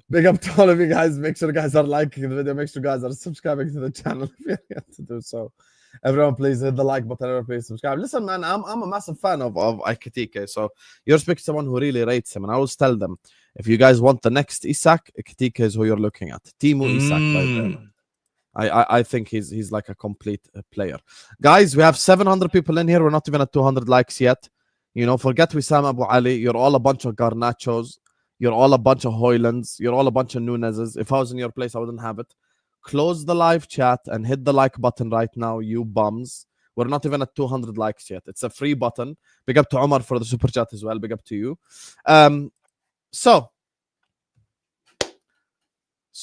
Big up to all of you guys. Make sure you guys are liking the video. Make sure you guys are subscribing to the channel if you have to do so. Everyone, please hit the like button. Everyone, please subscribe. Listen, man, I'm a massive fan of Ekitike. So you're speaking to someone who really rates him. And I always tell them, if you guys want the next Isak, Ekitike is who you're looking at. Timo Isak. Right there. I think he's like a complete player. Guys, we have 700 people in here. We're not even at 200 likes yet. You know, forget Wissam Abu Ali. You're all a bunch of Garnachos. You're all a bunch of Hoylands. You're all a bunch of Nunez's. If I was in your place, I wouldn't have it. Close the live chat and hit the like button right now, you bums. We're not even at 200 likes yet. It's a free button. Big up to Omar for the super chat as well. Big up to you. So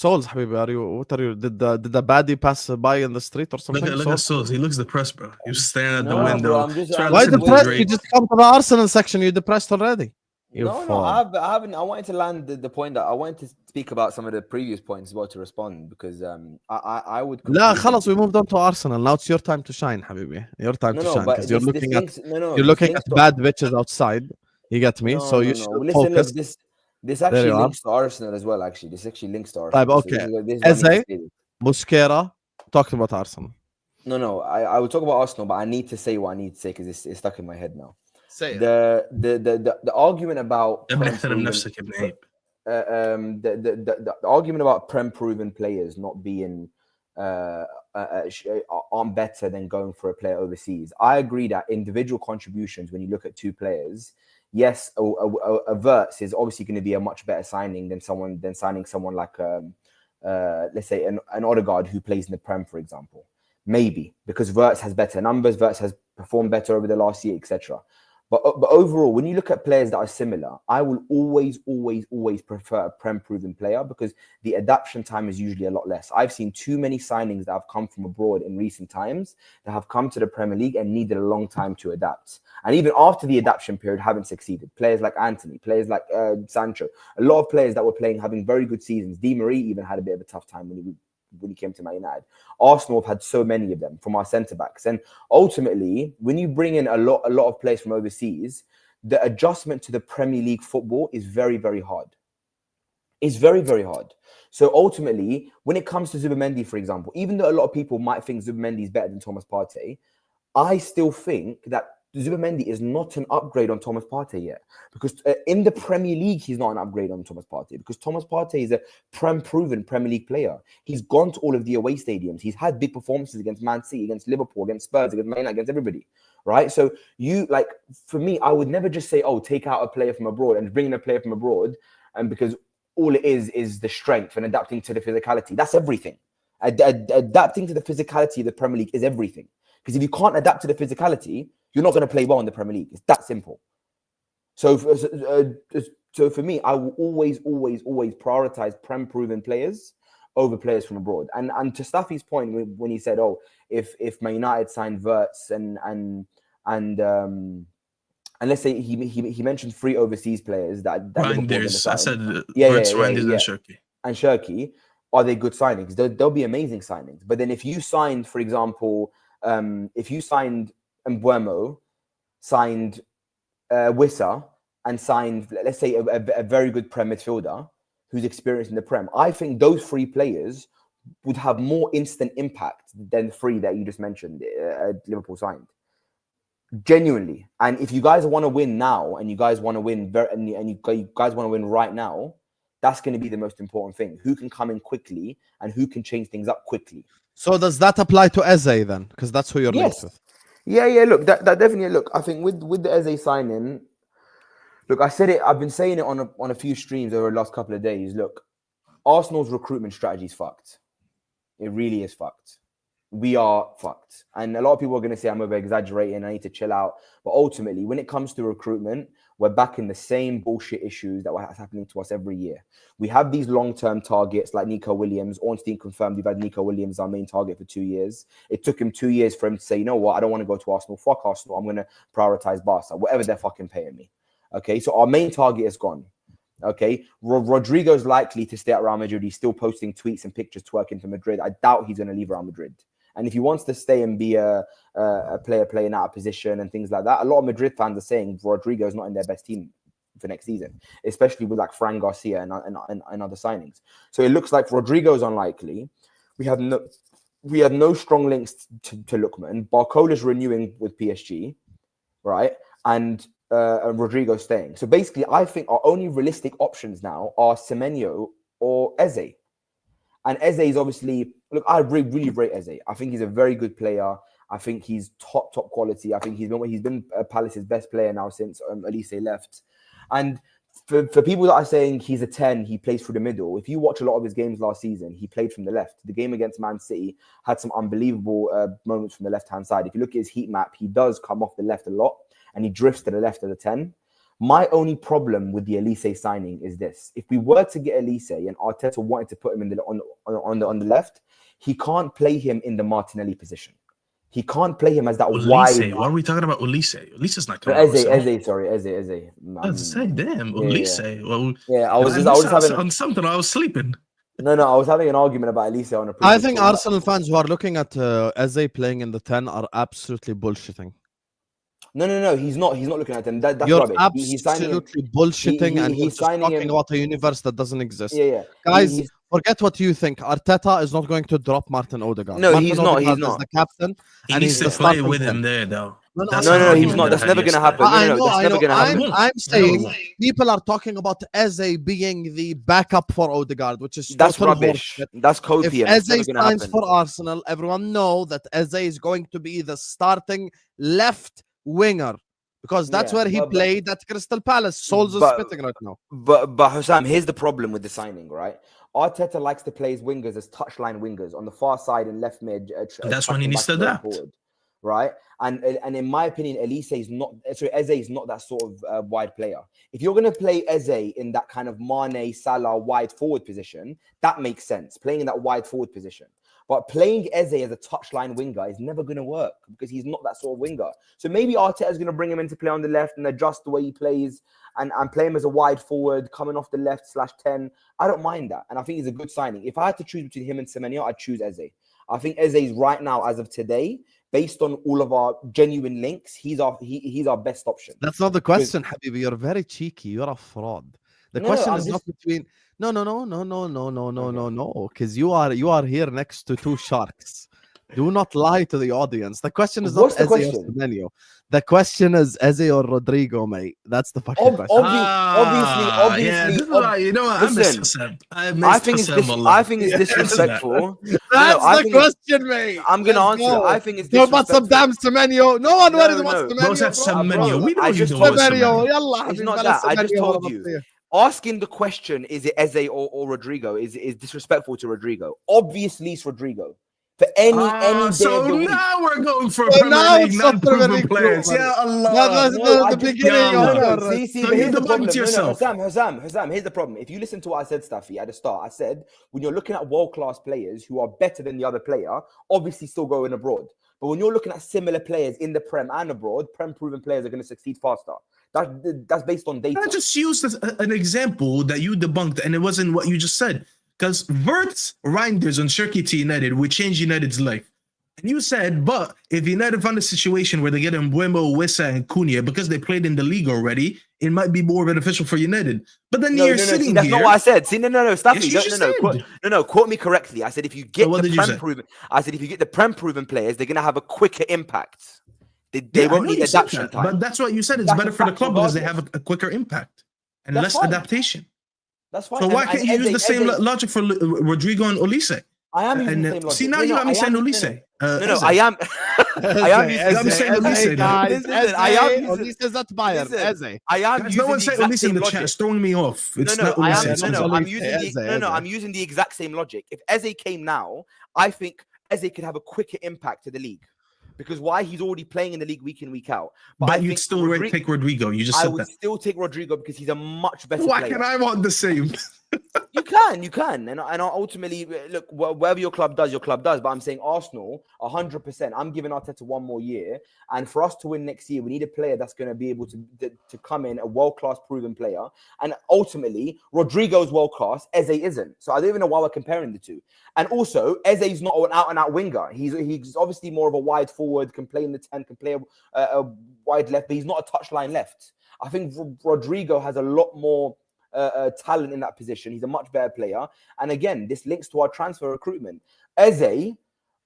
Solz, Habibi, what are you? Did the baddie pass by in the street or something? Look at Solz. He looks depressed, bro. He was staring at the No, window. bro, I'm just Why listening to depressed? Drake. You just come to the Arsenal section. You're depressed already. No, I haven't. I wanted to land the point that I wanted to speak about some of the previous points as well to respond because I would. لا خلاص, we moved on to Arsenal. Now it's your time to shine, Habibi. Your time to shine because you're looking at bad bitches outside. You get me? So you should listen. focus. Look, this actually links to Arsenal as well. Actually, this actually links to Arsenal. Okay. Eze, Mosquera, talked about Arsenal. No. I will talk about Arsenal, but I need to say what I need to say because it's stuck in my head now. Say it. The argument about the argument about prem-proven players not being aren't better than going for a player overseas. I agree that individual contributions, when you look at two players, yes, a Wirtz is obviously going to be a much better signing than signing someone like let's say an Norgaard who plays in the Prem, for example. Maybe because Wirtz has better numbers, Wirtz has performed better over the last year, etc. But overall, when you look at players that are similar, I will always prefer a Prem-proven player because the adaptation time is usually a lot less. I've seen too many signings that have come from abroad in recent times that have come to the Premier League and needed a long time to adapt. And even after the adaptation period, haven't succeeded. Players like Anthony, players like Sancho, a lot of players that were playing, having very good seasons. Di Maria even had a bit of a tough time when he came to Man United. Arsenal have had so many of them from our centre-backs. And ultimately, when you bring in a lot of players from overseas, the adjustment to the Premier League football is very, very hard. It's very, very hard. So ultimately, when it comes to Zubimendi, for example, even though a lot of people might think Zubimendi is better than Thomas Partey, I still think that Zubimendi is not an upgrade on Thomas Partey yet, because in the Premier League, he's not an upgrade on Thomas Partey, because Thomas Partey is a proven Premier League player. He's gone to all of the away stadiums. He's had big performances against Man City, against Liverpool, against Spurs, against Man United, against everybody, right? So for me, I would never just say, oh, take out a player from abroad and bring in a player from abroad, and because all it is the strength and adapting to the physicality. That's everything. Adapting to the physicality of the Premier League is everything. Because if you can't adapt to the physicality, you're not going to play well in the Premier League. It's that simple. So for me, I will always prioritize Prem-proven players over players from abroad. And to Staffy's point, when he said, "Oh, if Man United signed Wirtz and let's say he mentioned 3 overseas players that Reinders, I said Wirtz, Reinders, and Shirky. And Shirky, are they good signings? They'll be amazing signings. But then if you signed, for example, if you signed Mbuemo, signed Wissa, and signed, let's say, a very good Prem midfielder who's experienced in the Prem, I think those 3 players would have more instant impact than 3 that you just mentioned Liverpool signed. Genuinely. And if you guys want to win now, and you guys want to win you guys want to win right now, that's going to be the most important thing. Who can come in quickly and who can change things up quickly. So does that apply to Eze then? Because that's who you're linked with. Yeah. Look, that definitely. Look, I think with the Eze signing, look, I said it. I've been saying it on a few streams over the last couple of days. Look, Arsenal's recruitment strategy is fucked. It really is fucked. We are fucked, and a lot of people are going to say I'm over exaggerating. I need to chill out. But ultimately, when it comes to recruitment, we're back in the same bullshit issues that were happening to us every year. We have these long-term targets like Nico Williams. Ornstein confirmed we've had Nico Williams our main target for 2 years. It took him 2 years for him to say, you know what, I don't want to go to Arsenal. Fuck Arsenal. I'm going to prioritize Barca, whatever they're fucking paying me. Okay, so our main target is gone. Okay, Rodrigo's likely to stay at Real Madrid. He's still posting tweets and pictures twerking for Madrid. I doubt he's going to leave Real Madrid. And if he wants to stay and be a player playing out of position and things like that, a lot of Madrid fans are saying Rodrigo is not in their best team for next season, especially with like Fran Garcia and other signings. So it looks like Rodrigo is unlikely. We have no strong links to Lookman. Barcola's renewing with PSG, right? And Rodrigo staying. So basically, I think our only realistic options now are Semenyo or Eze. And Eze is obviously, look, I really rate Eze. I think he's a very good player. I think he's top quality. I think he's been Palace's best player now since Elise left. And for people that are saying he's a 10, he plays through the middle. If you watch a lot of his games last season, he played from the left. The game against Man City had some unbelievable moments from the left-hand side. If you look at his heat map, he does come off the left a lot, and he drifts to the left of the 10. My only problem with the Elise signing is this: if we were to get Elise and Arteta wanted to put him in on the left, he can't play him in the Martinelli position. He can't play him as that Ulisse. wide. Why are we talking about Ulisse? Ulisse's not coming. Eze. I was to say, damn, Ulisse. Well, I was just having on something. I was sleeping. No, I was having an argument about Elise on a. I think Arsenal fans who are looking at Eze playing in the 10 are absolutely bullshitting. No, he's not looking at them. That's You're rubbish. Absolutely bullshitting, and he's talking about a universe that doesn't exist. Yeah. Guys, forget what you think. Arteta is not going to drop Martin Odegaard. No, Martin he's not. Odegaard is the captain. He needs to play with him there, though. No, he's not. That's never going to happen. That's never going to happen. I'm saying people are talking about Eze being the backup for Odegaard, which is that's rubbish. That's copium. If Eze signs for Arsenal, everyone know that Eze is going to be the starting left winger, because that's where he played at Crystal Palace. Solz is spitting right now. But Hussam, here's the problem with the signing, right? Arteta likes to play his wingers as touchline wingers on the far side and left mid. That's when he needs to adapt. Forward, right? And in my opinion, Eze is not that sort of wide player. If you're going to play Eze in that kind of Mane, Salah wide forward position, that makes sense. Playing in that wide forward position. But playing Eze as a touchline winger is never going to work because he's not that sort of winger. So maybe Arteta is going to bring him into play on the left and adjust the way he plays and play him as a wide forward coming off the left /10. I don't mind that. And I think he's a good signing. If I had to choose between him and Semenyo, I'd choose Eze. I think Eze is right now, as of today, based on all of our genuine links, he's our best option. That's not the question, Habibi. You're very cheeky. You're a fraud. The question is not between... No, because you are here next to two sharks. Do not lie to the audience. The question is not Eze or Semenyo. The question is Eze or Rodrigo, mate. That's the fucking question. Obviously. Yeah, you know what? I think it's disrespectful. That's the question, mate. I'm going to answer. I think it's disrespectful. About some damn Semenyo. No one worries about Semenyo. Those have Semenyo. We know just Semenyo. It's not that. I just told you. Asking the question, is it Eze or Rodrigo, is disrespectful to Rodrigo. Obviously, it's Rodrigo. For any day so of the week. now we're going for Premier League non-proven players. Yeah, Allah. The beginning. See, here's the problem. Hussam, here's the problem. If you listen to what I said, Staffy, at the start, I said, when you're looking at world-class players who are better than the other player, obviously still going abroad. But when you're looking at similar players in the Prem and abroad, Prem-proven players are going to succeed faster. That's based on data. I just used an example that you debunked, and it wasn't what you just said. Because Wirtz, Reinders, and Shirky to United would change United's life. And you said, but if United found a situation where they get Mbuemo, Wissa, and Cunha because they played in the league already, it might be more beneficial for United. But then you're sitting that's here. That's not what I said. See, no, Staffy, no. Quote me correctly. I said if you get the Prem-proven players, they're going to have a quicker impact. They won't need adaptation time. But that's what you said. It's better for the club because they have a quicker impact and less adaptation. That's fine. So why can't you use the same logic for Rodrigo and Ulisse? I am using the same logic. See, now you got me saying Ulisse. I am. I am using Ulisse. I am Ulisse is not Bayern. Eze. I am using no one say Ulisse in the chat. It's throwing me off. It's not Ulisse. I'm using the exact same logic. If Eze came now, I think Eze could have a quicker impact to the league. Because why? He's already playing in the league week in, week out. But you'd still take Rodrigo. You just said that. I would still take Rodrigo because he's a much better player. Why can I want the same? You can. And ultimately, look, whatever your club does. But I'm saying Arsenal, 100%. I'm giving Arteta one more year. And for us to win next year, we need a player that's going to be able to come in, a world-class proven player. And ultimately, Rodrigo's world-class, Eze isn't. So I don't even know why we're comparing the two. And also, Eze's not an out-and-out winger. He's obviously more of a wide forward, can play in the 10, can play a wide left, but he's not a touchline left. I think Rodrigo has a lot more talent in that position. He's a much better player. And again, this links to our transfer recruitment. Eze,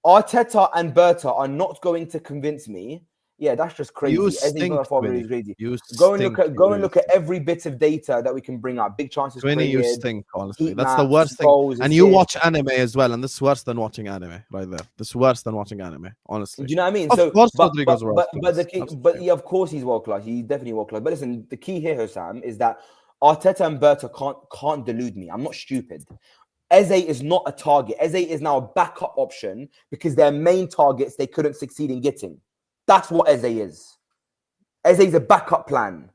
Arteta and Berta are not going to convince me. Yeah, that's just crazy. Crazy. Go and look at every bit of data that we can bring up. Big chances created. You stink, honestly. That's the worst thing. And you watch anime as well, and this is worse than watching anime right there. This is worse than watching anime, honestly. Do you know what I mean? Of course, Rodrigo's world class. But yeah, of course he's world class. He's definitely world class. But listen, the key here, Hussam, is that Arteta and Berta can't delude me. I'm not stupid. Eze is not a target. Eze is now a backup option because their main targets they couldn't succeed in getting. That's what Eze is. Eze is a backup plan.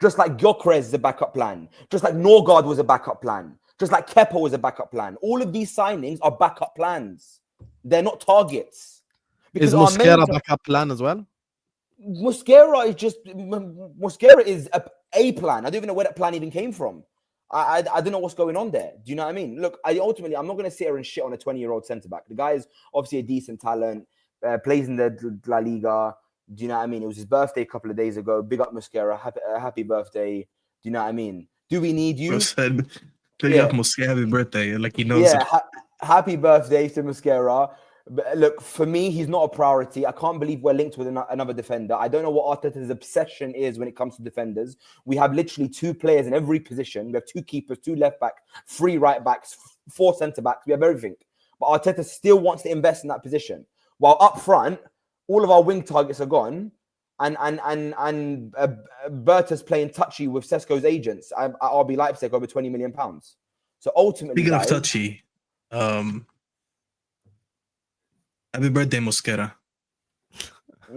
Just like Gyökeres is a backup plan. Just like Norgaard was a backup plan. Just like Kepa was a backup plan. All of these signings are backup plans. They're not targets. Is Mosquera a backup plan as well? Mosquera is a plan. I don't even know where that plan even came from. I don't know what's going on there. Do you know what I mean? Look, I'm not going to sit here and shit on a 20-year-old centre-back. The guy is obviously a decent talent, plays in the La Liga. Do you know what I mean? It was his birthday a couple of days ago. Big up Mosquera. Happy birthday. Do you know what I mean? Do we need you? Big up Mosquera, happy birthday. Like he knows it. Happy birthday to Mosquera. But look, for me, he's not a priority. I can't believe we're linked with another defender. I don't know what Arteta's obsession is when it comes to defenders. We have literally 2 players in every position. We have 2 keepers, 2 left backs, 3 right backs, 4 centre backs. We have everything. But Arteta still wants to invest in that position. While up front, all of our wing targets are gone, and Berta's playing touchy with Sesko's agents at RB Leipzig over £20 million. So ultimately, speaking of touchy, happy birthday, Mosquera.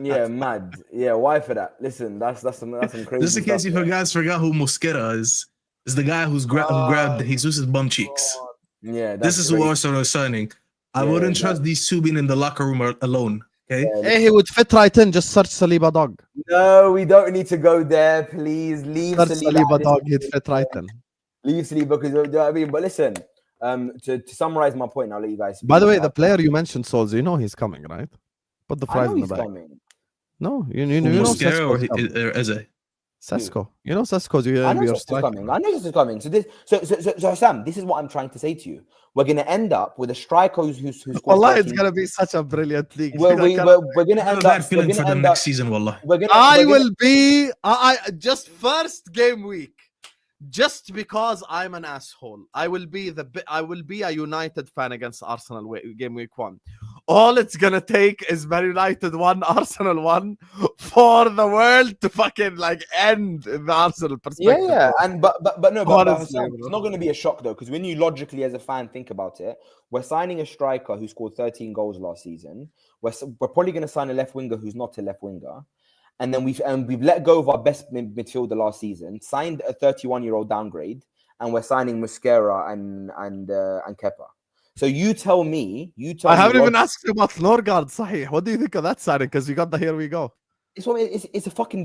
Yeah, mad. Yeah, why for that? Listen, that's some crazy. Just in case you guys forgot who Mosquera is the guy who grabbed Jesus' bum cheeks. Yeah, this is who Arsenal is signing. I wouldn't trust these 2 being in the locker room alone. Okay. Hey, he would fit right in. Just search Saliba dog. No, we don't need to go there. Please leave Saliba dog. He'd fit right in. Leave Saliba because you know what I mean. But listen, to summarize my point, I'll let you guys. By the way, the player you mentioned, Solz, you know he's coming, right? Put the fries in the bag. Coming. No, you know Mosquera or Eze? Sesko. You know Sesko's I know Sesko's coming. I know Sesko's coming. So Sam, this is what I'm trying to say to you. We're going to end up with a striker who's Wallah, it's going to be such a brilliant league. We're going to end up feeling for the next season, Wallah. I will be just first game week. Just because I'm an asshole, I will be a United fan against Arsenal game week 1. All it's gonna take is Man United 1, Arsenal 1 for the world to fucking like end in the Arsenal perspective. Yeah, and but it's not going to be a shock though, because when you logically as a fan think about it, we're signing a striker who scored 13 goals last season. We're probably going to sign a left winger who's not a left winger. And then we've let go of our best midfielder last season, signed a 31-year-old downgrade, and we're signing Mosquera and Kepa. So you tell me. I haven't even asked you about Norgaard, Sahih. What do you think of that signing? Because you got the here we go. It's a fucking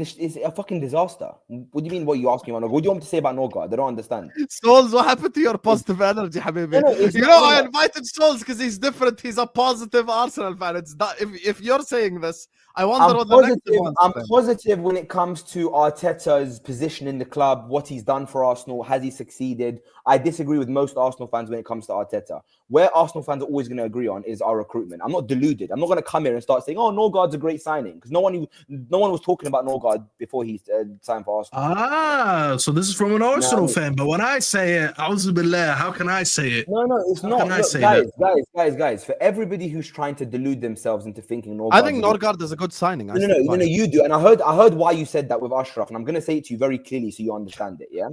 disaster. What do you mean? What are you asking about? What do you want me to say about Norgaard? I don't understand. Solz, what happened to your positive energy, Habibi? I invited Solz because he's different. He's a positive Arsenal fan. It's that if you're saying this, I wonder what the negative one's I'm positive when it comes to Arteta's position in the club, what he's done for Arsenal. Has he succeeded? I disagree with most Arsenal fans when it comes to Arteta. Where Arsenal fans are always going to agree on is our recruitment. I'm not deluded. I'm not going to come here and start saying, "Oh, Norgaard's a great signing," because no one was talking about Norgaard before he signed for Arsenal. So this is from an Arsenal fan. But when I say it, A'udhu Billah, how can I say it? No, it's not. Look, guys. For everybody who's trying to delude themselves into thinking Norgaard, I think Norgaard is a good signing. No, you do. And I heard why you said that with Ashraf, and I'm going to say it to you very clearly so you understand it. Yeah.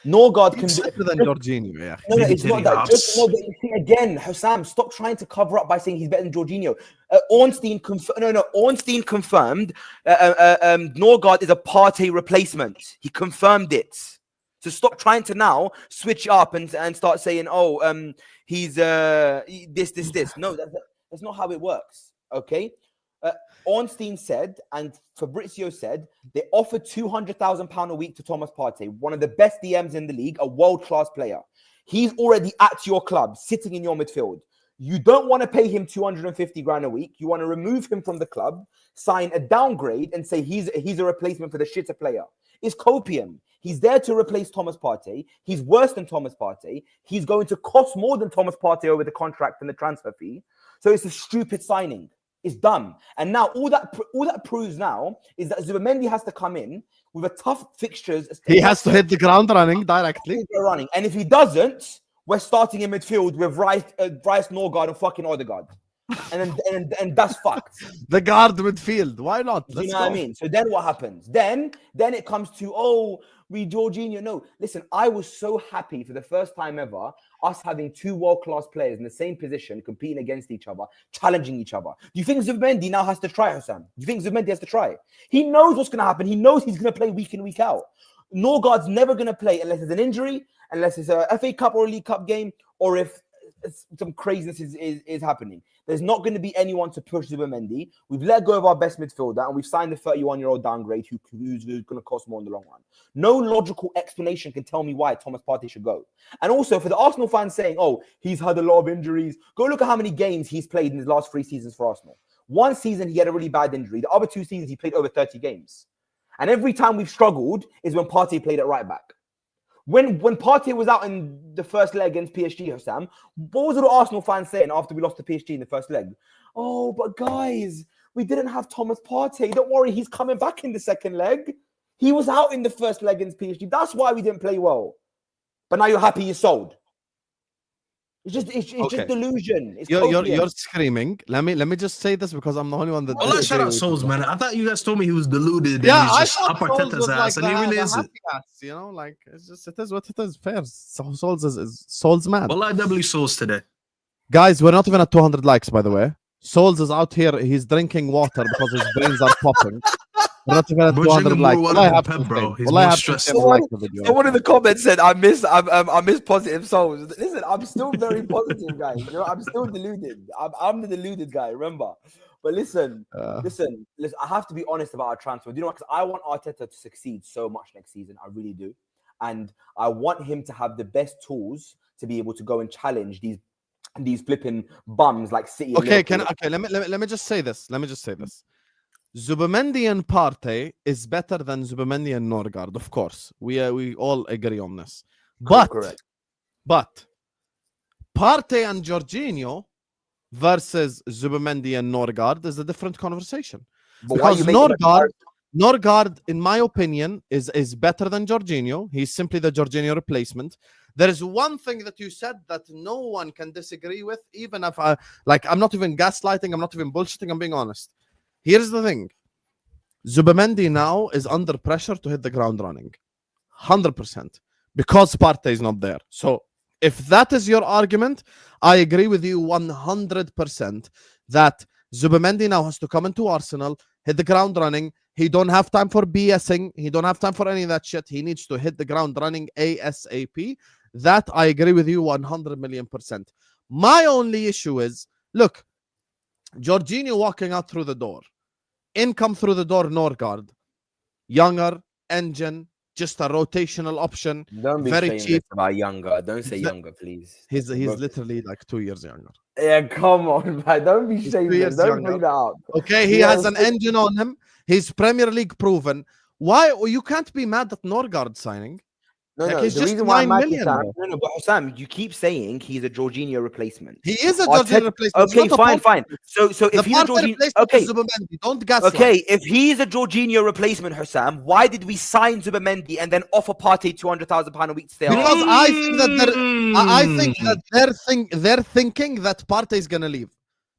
Norgaard can be better than Jorginho. Yeah. No, it's not that. Again, Hussam, stop trying to cover up by saying he's better than Jorginho. Ornstein confirmed. Norgaard is a Partey replacement. He confirmed it. So stop trying to now switch up and start saying, he's this. No, that's not how it works. Okay. Ornstein said, and Fabrizio said, they offered £200,000 a week to Thomas Partey, one of the best DMs in the league, a world-class player. He's already at your club, sitting in your midfield. You don't want to pay him 250 grand a week. You want to remove him from the club, sign a downgrade, and say he's a replacement for the shitter player. It's copium. He's there to replace Thomas Partey. He's worse than Thomas Partey. He's going to cost more than Thomas Partey over the contract and the transfer fee. So it's a stupid signing. It's dumb. And now all that proves now is that Zubimendi has to come in with a tough fixtures. He has to hit the ground running directly. And if he doesn't, we're starting in midfield with Rice, Norgaard, and fucking Odegaard. And that's fucked. The guard midfield. Why not? You know what I mean? So then what happens? Then it comes to, Jorginho. No, listen, I was so happy for the first time ever, us having 2 world-class players in the same position, competing against each other, challenging each other. Do you think Zubimendi now has to try, Hassan? Do you think Zubimendi has to try? He knows what's going to happen. He knows he's going to play week in, week out. Norgaard's never going to play unless it's an injury, unless it's a FA Cup or a League Cup game, or if some craziness is happening. There's not going to be anyone to push Zubimendi. We've let go of our best midfielder, and we've signed the 31-year-old downgrade who's going to cost more in the long run. No logical explanation can tell me why Thomas Partey should go. And also, for the Arsenal fans saying, oh, he's had a lot of injuries, go look at how many games he's played in his last 3 seasons for Arsenal. One season, he had a really bad injury. The other 2 seasons, he played over 30 games. And every time we've struggled is when Partey played at right back. When Partey was out in the first leg against PSG, Sam, what was the Arsenal fans saying after we lost to PSG in the first leg? Oh, but guys, we didn't have Thomas Partey. Don't worry, he's coming back in the second leg. He was out in the first leg against PSG. That's why we didn't play well. But now you're happy you're sold. It's just delusion. It's you're screaming. Let me just say this because I'm the only one that. Well, shout out Solz, man. I thought you guys told me he was deluded. Yeah, and he's I just thought up Arteta's ass, and he really isn't. You know, like it is what it is. Fair. Solz is Solz man. Well, I W Solz today. Guys, we're not even at 200 likes, by the way. Solz is out here. He's drinking water because his brains are popping. We're not even at 200 likes. Someone in the comments said, "I miss positive souls." Listen, I'm still very positive, guys. You know, I'm still deluded. I'm the deluded guy. Remember, but listen. I have to be honest about our transfer. Do you know what? Because I want Arteta to succeed so much next season. I really do, and I want him to have the best tools to be able to go and challenge these flipping bums like City. Okay, let me just say this. Zubimendi and Partey is better than Zubimendi and Norgaard, of course. We all agree on this. But Partey and Jorginho versus Zubimendi and Norgaard is a different conversation. But because Norgaard, in my opinion, is better than Jorginho. He's simply the Jorginho replacement. There is one thing that you said that no one can disagree with, even if I'm not even gaslighting, I'm not even bullshitting, I'm being honest. Here's the thing. Zubimendi now is under pressure to hit the ground running. 100%. Because Partey is not there. So if that is your argument, I agree with you 100% that Zubimendi now has to come into Arsenal, hit the ground running. He don't have time for BSing. He don't have time for any of that shit. He needs to hit the ground running ASAP. That I agree with you 100,000,000%. My only issue is, look, Jorginho walking out through the door. In come through the door, Norgaard. Younger, engine, just a rotational option. Don't be very saying cheap. this about younger. Don't say younger, please. He's literally like 2 years younger. Yeah, come on, man. Don't be shameless. Don't bring that up. Okay, he has an engine on him. He's Premier League proven. Why? You can't be mad at Norgaard signing. No, like no. he's The just reason why 9 million. but Sam, you keep saying he's a Jorginho replacement. He is a Jorginho replacement. Okay, fine. So if he's a Jorginho, okay, don't gaslight. Okay, if he's a Jorginho replacement, Hussam, why did we sign Zubimendi and then offer Partey £200,000 a week to stay on? Because I think that they're thinking that Partey is gonna leave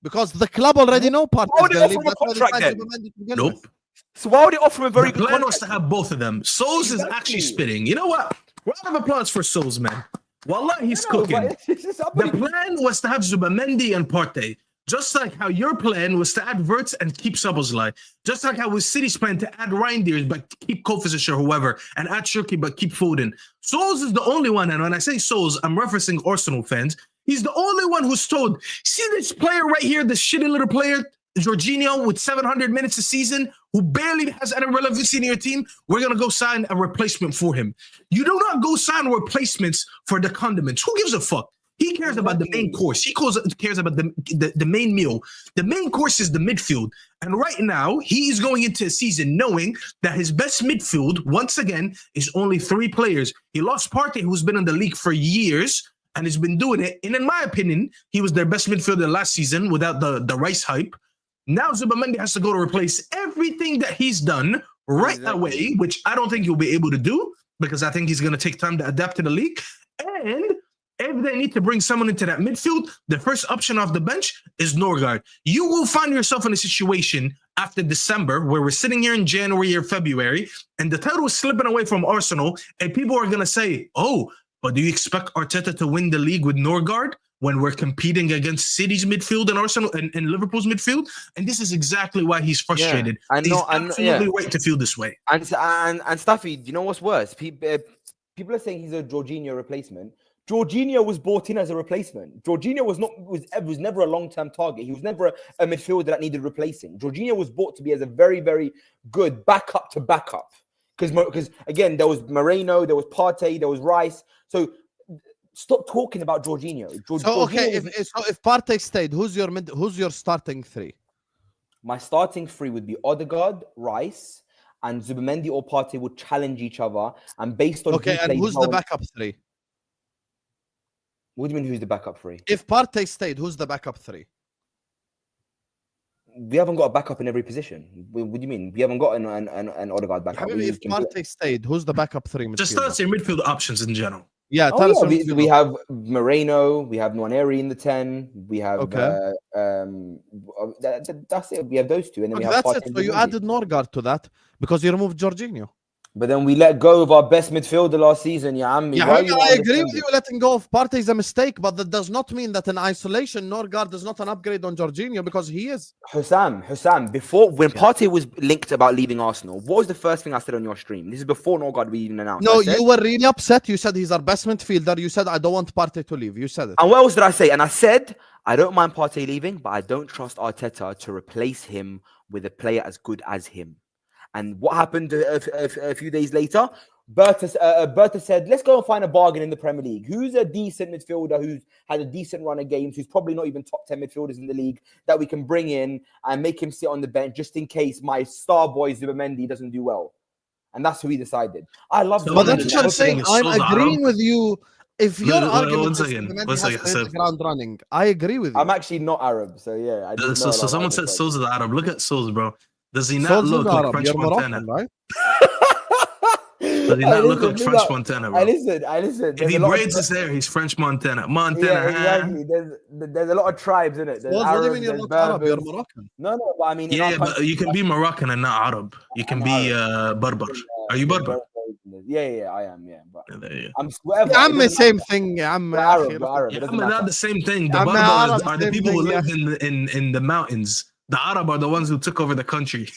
because the club already know Partey is gonna leave. Nope. So why would they offer him a very good plan? Was to have both of them. Solz is actually spitting. You know what? Round of applause for Solz, man. Wallah, he's cooking. The plan was to have Zubimendi and Partey. Just like how your plan was to add Wirtz and keep Szoboszlai. Just like how was City's plan to add Reinders but keep Kovacic or whoever, and add Shirky but keep Foden. Solz is the only one, and when I say Solz, I'm referencing Arsenal fans. He's the only one who's told, see this player right here, this shitty little player, Jorginho with 700 minutes a season, who barely has any relevancy in your team, we're going to go sign a replacement for him. You do not go sign replacements for the condiments. Who gives a fuck? He cares about the main course. He cares about the main meal. The main course is the midfield. And right now, he is going into a season knowing that his best midfield, once again, is only 3 players. He lost Partey, who's been in the league for years, and has been doing it. And in my opinion, he was their best midfielder last season without the Rice hype. Now Zubimendi has to go to replace everything that he's done right away, which I don't think he'll be able to do because I think he's going to take time to adapt to the league. And if they need to bring someone into that midfield, the first option off the bench is Norgaard. You will find yourself in a situation after December where we're sitting here in January or February and the title is slipping away from Arsenal and people are going to say, oh, but do you expect Arteta to win the league with Norgaard? when we're competing against City's midfield and Arsenal and Liverpool's midfield. And this is exactly why he's frustrated. He's absolutely right to feel this way. And Staffy, you know what's worse? People are saying he's a Jorginho replacement. Jorginho was brought in as a replacement. Jorginho was never a long-term target. He was never a midfielder that needed replacing. Jorginho was brought to be as a very, very good backup to backup. Because again, there was Moreno, there was Partey, there was Rice. So stop talking about Jorginho. If Partey stayed, who's your starting three? My starting three would be Odegaard, Rice, and Zubimendi or Partey would challenge each other. And based on who's the backup three? What do you mean? Who's the backup three? If Partey stayed, who's the backup three? We haven't got a backup in every position. What do you mean? We haven't got an Odegaard backup. If Partey stayed, who's the backup three? Just start your midfield options in general. Yeah, we have Moreno, we have Nwaneri in the 10, we have that's it. We have those two, and then we have that's it. So you added Norgaard to that because you removed Jorginho. But then we let go of our best midfielder last season. I agree with you. Letting go of Partey is a mistake, but that does not mean that in isolation, Norgaard is not an upgrade on Jorginho because he is. Hussam, before when Partey was linked about leaving Arsenal, what was the first thing I said on your stream? This is before Norgaard we even announced. No, you were really upset. You said he's our best midfielder. You said I don't want Partey to leave. You said it. And what else did I say? And I said I don't mind Partey leaving, but I don't trust Arteta to replace him with a player as good as him. And what happened a few days later? Berta said, let's go and find a bargain in the Premier League. Who's a decent midfielder who's had a decent run of games, who's probably not even top 10 midfielders in the league that we can bring in and make him sit on the bench just in case my star boy Zubimendi doesn't do well. And that's who we decided. I love But that's what I'm saying. I'm agreeing with you. If your argument is the ground running, I agree with you. I'm actually not Arab, so yeah. So someone said Solz is Arab. Look at Solz, bro. Does he not look like French Montana? Right? Does he not look like French Montana, bro? I listen. If he braids his hair, he's French Montana. Yeah, exactly. There's a lot of tribes in it. What do you mean you're not Arab? You're Moroccan. No, but I mean... Yeah, but you can be Moroccan and not Arab. You can be Berber. Are you Berber? Yeah, I am, yeah. But I'm the same thing. I'm Arab. Not the same thing. The Berbers are the people who live in the mountains. The Arab are the ones who took over the country.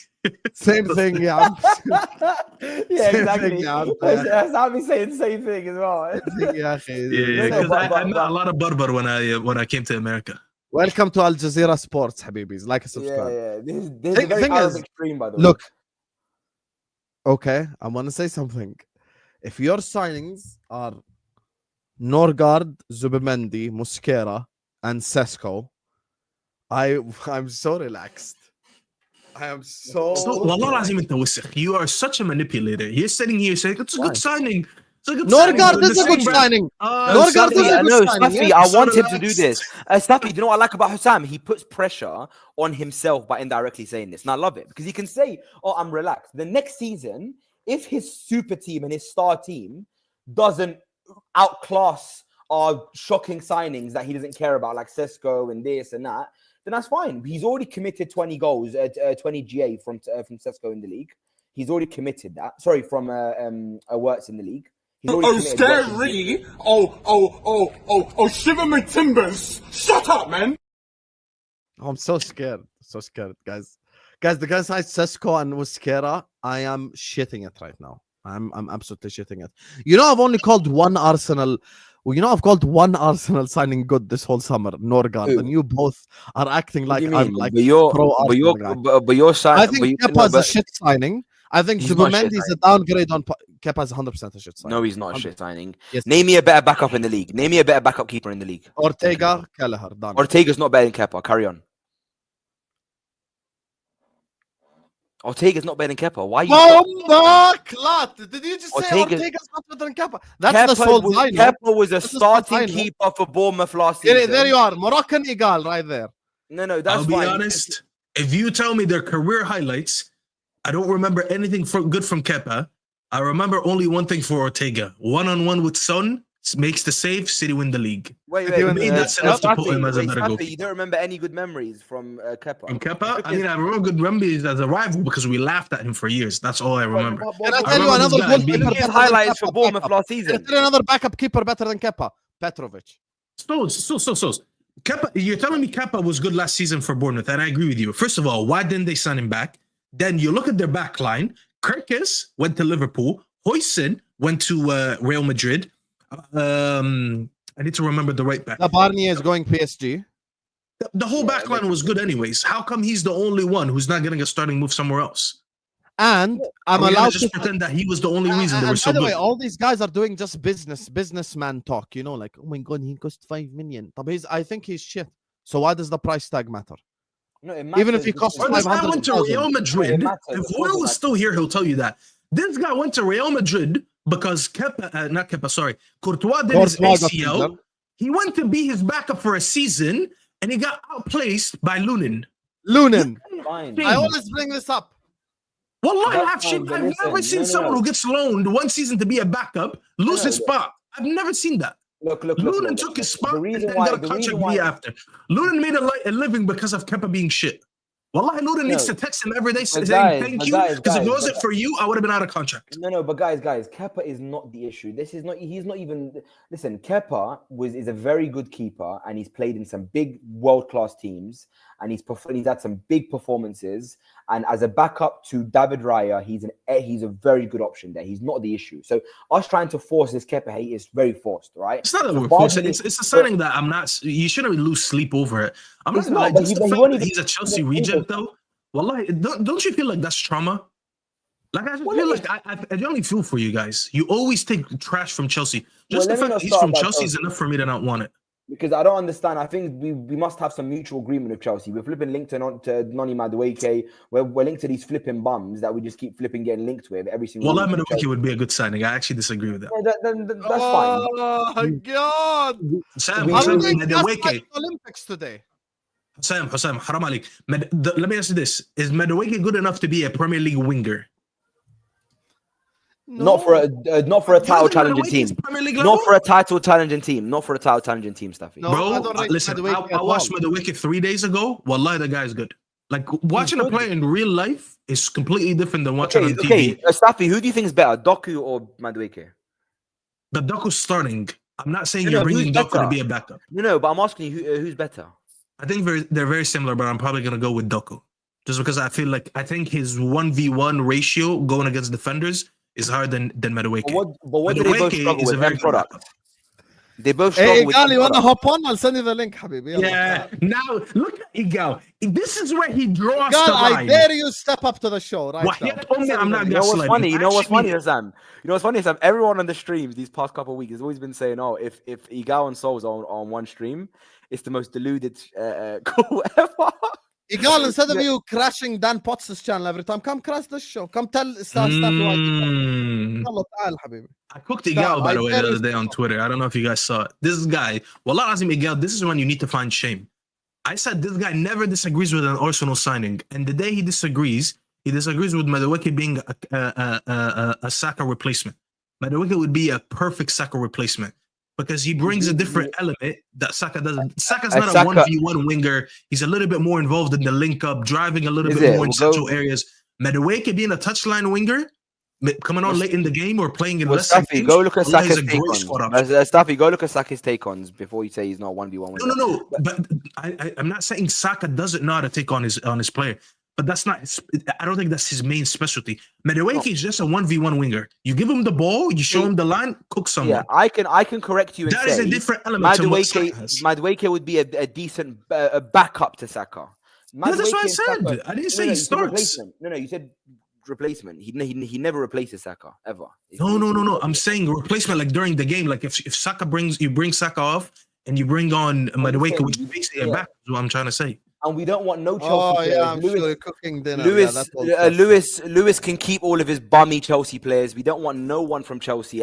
Same thing, yeah. Yeah, exactly. That's how we saying the same thing as well. Yeah, because I met a lot of Berber when I came to America. Welcome to Al Jazeera Sports, Habibis. Like and subscribe. Yeah. This is a very Arabic stream, by the way. Look, okay, I want to say something. If your signings are Norgaard, Zubimendi, Mosquera, and Sesko, I'm so relaxed. I am so you are such a manipulator. You're sitting here saying it's a good signing. Norgaard is a good signing. Norgaard is a good signing. Staffy, I want him to do this. Staffy, do you know what I like about Hussam? He puts pressure on himself by indirectly saying this. And I love it because he can say, oh, I'm relaxed. The next season, if his super team and his star team doesn't outclass our shocking signings that he doesn't care about, like Sesko and this and that, then that's fine. He's already committed 20 goals, 20 GA from Sesko in the league. He's already committed that. Sorry, from Wirtz in the league. Scary! Shiver my timbers! Shut up, man! I'm so scared. So scared, guys. Guys, the guys like Sesko and Mosquera, I am shitting it right now. I'm absolutely shitting it. You know, I've only called one Arsenal. Well, you know, I've called one Arsenal signing good this whole summer, Norgaard, and you both are acting like I'm like pro-Arsenal. But you're signing. I think Kepa's a shit signing. I think Zubimendi is a downgrade on Kepa's 100% a shit signing. No, he's not a shit signing. Yes. Name me a better backup in the league. Name me a better backup keeper in the league. Ortega, Kelleher, done. Ortega's not better than Kepa. Carry on. Ortega's not better than Kepa. Why are you... Did you just say Ortega's not better than Kepa? That's Kepa the sole line. Kepa was a starting keeper for Bournemouth last season. There you are. Moroccan Eagle right there. No, that's fine. I'll be honest. If you tell me their career highlights, I don't remember anything good from Kepa. I remember only one thing for Ortega. One-on-one with Son makes the save, City win the league. Wait. That's enough to put him as a better goalkeeper. You don't remember any good memories from Kepa? From Kepa? I mean, I remember good memories as a rival because we laughed at him for years. That's all I remember. Can I tell you another highlights for Bournemouth last season? Can I tell you another backup keeper better than Kepa? Petrovic. So. Kepa, you're telling me Kepa was good last season for Bournemouth, and I agree with you. First of all, why didn't they sign him back? Then you look at their back line. Kirkis went to Liverpool. Hoyson went to Real Madrid. I need to remember the right back. Barnier is going PSG. The whole back line was good anyways. How come he's the only one who's not getting a starting move somewhere else? And I'm Are we allowed gonna just pretend that he was the only reason they were so by the good. way, all these guys are doing just businessman talk, you know, like, oh my god, he cost 5 million. I think he's shit. So why does the price tag matter? No, it matters. Even if he costs Or this guy went to 500,000. Real Madrid. matters. If Will was still here, he'll tell you that. This guy went to Real Madrid because Courtois did his ACL. He went to be his backup for a season, and he got outplaced by Lunin. Fine. I always bring this up. Wallahi, That's fine, but I've never seen someone who gets loaned one season to be a backup lose his spot. I've never seen that. Look. Lunin took his spot and then got a contract year after. Lunin made a living because of Kepa being shit. Wallahi, Lunin needs to text him every day saying thank you, because if it wasn't for you, I would have been out of contract. No, but guys, Kepa is not the issue. He's not even. Listen, Kepa is a very good keeper, and he's played in some big world-class teams, and he's had some big performances. And as a backup to David Raya, he's a very good option there. He's not the issue. So us trying to force this Kepa hate is very forced, right? It's not that we're forcing. It's a signing that I'm not. You shouldn't lose sleep over it. I'm not like just the fact that he's a Chelsea reject though. Wallahi, don't you feel like that's trauma? Like I feel like I only feel for you guys. You always take trash from Chelsea. Just the fact that he's from Chelsea is enough for me to not want it. Because I don't understand. I think we must have some mutual agreement with Chelsea. We're flipping linked to Noni Madueke. We're linked to these flipping bums that we just keep getting linked with every single week. Well, Madueke would be a good signing. I actually disagree with that. Yeah, that's fine. Oh my god! Sam, Madueke Olympics today. Sam, haram alik. Let me ask you this: is Madueke good enough to be a Premier League winger? No. Not for a title challenging team. Not for a title challenging team. Not for a title challenging team, Staffy. No, bro, listen, I watched Madueke 3 days ago. Wallahi, the guy's good. Like watching a player in real life is completely different than watching on TV. Okay, Staffy, who do you think is better, Doku or Madueke? But Doku's starting. I'm not saying you're bringing Doku to be a backup. No, but I'm asking you who's better. I think they're very similar, but I'm probably gonna go with Doku just because I think his 1v1 ratio going against defenders is higher than Madueke. But what do they both struggle with? End product. They both struggle with. Hey, Igal, you want to hop on? I'll send you the link, Habibi. Yeah. Now look at Igal. This is where he draws Igal, the line. I dare you step up to the show right now. I'm not You know what's funny? You know what's funny, Sam? Everyone on the streams these past couple of weeks has always been saying, "Oh, if Igal and Solz are on one stream, it's the most deluded call ever." Igal, instead of you crashing Dan Potts' channel every time, come crash this show. Come tell Staffy why. I cooked Igal, by the way, the other day on Twitter. I don't know if you guys saw it. This guy, Wallah Azim Igal, this is when you need to find shame. I said this guy never disagrees with an Arsenal signing. And the day he disagrees with Madueke being a Saka replacement. Madueke would be a perfect Saka replacement. Because he brings a different element that Saka doesn't. Saka's not a 1v1 winger. He's a little bit more involved in the link-up, driving a little bit more in central areas. Madueke being a touchline winger, coming on late in the game or playing in less Staffy, go look at Saka's take-ons. Staffy, go look at Saka's take-ons before you say he's not 1v1 winger. No. But I'm not saying Saka doesn't know how to take on his player. But that's not. I don't think that's his main specialty. Madueke is just a 1v1 winger. You give him the ball, you show him the line, cook someone. Yeah, I can correct you. And that is a different element. Madueke would be a decent backup to Saka. Yeah, that's what I said. I didn't say he starts. No, you said replacement. He never replaces Saka ever. No. I'm saying replacement like during the game. Like if Saka bring Saka off and you bring on Madueke, which is basically a back. Is what I'm trying to say. And we don't want no Chelsea. Oh yeah, I'm sure cooking dinner. Lewis can keep all of his bummy Chelsea players. We don't want no one from Chelsea.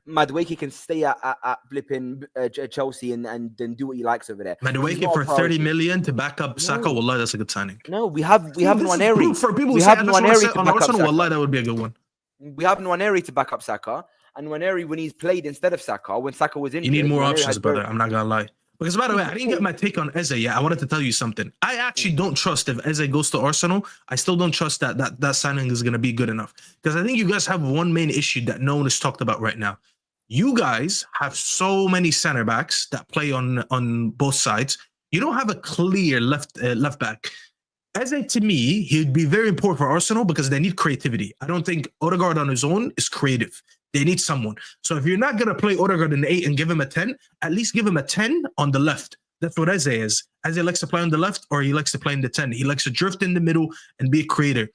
Madueke can stay at flipping Chelsea and then do what he likes over there. Madueke for 30 million to back up Saka. Wallah, that's a good signing. No, we have Nwaneri. For people who say Nwaneri to back up Saka, wallah, that would be a good one. We have Nwaneri to back up Saka, and Nwaneri when he's played instead of Saka, when Saka was in. You need more options, brother. I'm not gonna lie. Because, by the way, I didn't get my take on Eze yet. I wanted to tell you something. I actually don't trust if Eze goes to Arsenal. I still don't trust that signing is going to be good enough. Because I think you guys have one main issue that no one has talked about right now. You guys have so many center backs that play on both sides. You don't have a clear left back. Eze, to me, he'd be very important for Arsenal because they need creativity. I don't think Odegaard on his own is creative. They need someone. So if you're not going to play Odegaard in the 8 and give him a 10, at least give him a 10 on the left. That's what Eze is. Eze likes to play on the left or he likes to play in the 10. He likes to drift in the middle and be a creator.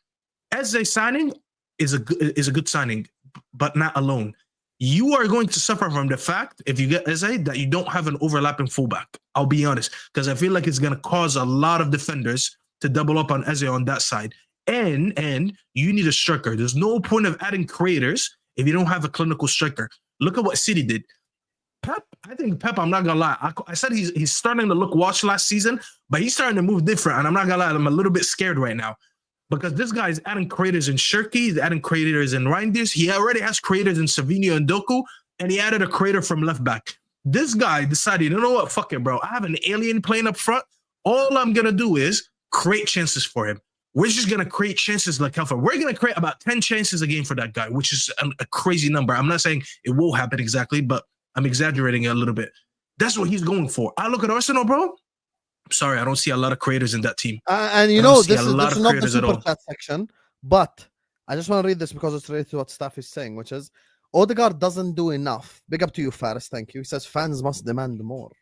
Eze signing is a good signing, but not alone. You are going to suffer from the fact, if you get Eze, that you don't have an overlapping fullback. I'll be honest, because I feel like it's going to cause a lot of defenders to double up on Eze on that side. And you need a striker. There's no point of adding creators if you don't have a clinical striker. Look at what City did. Pep, I think Pep, I'm not going to lie. I said he's starting to look washed last season, but he's starting to move different. And I'm not going to lie, I'm a little bit scared right now. Because this guy is adding creators in Shirky, he's adding creators in Reinders. He already has creators in Savinho and Doku, and he added a creator from left back. This guy decided, you know what, fuck it, bro. I have an alien playing up front. All I'm going to do is create chances for him. We're just going to create chances like Alpha. We're going to create about 10 chances a game for that guy, which is a crazy number. I'm not saying it will happen exactly, but I'm exaggerating it a little bit. That's what he's going for. I look at Arsenal, bro. Sorry, I don't see a lot of creators in that team. And you know, this is not the super chat section, but I just want to read this because it's related to what Staff is saying, which is Odegaard doesn't do enough. Big up to you, Faris. Thank you. He says fans must demand more.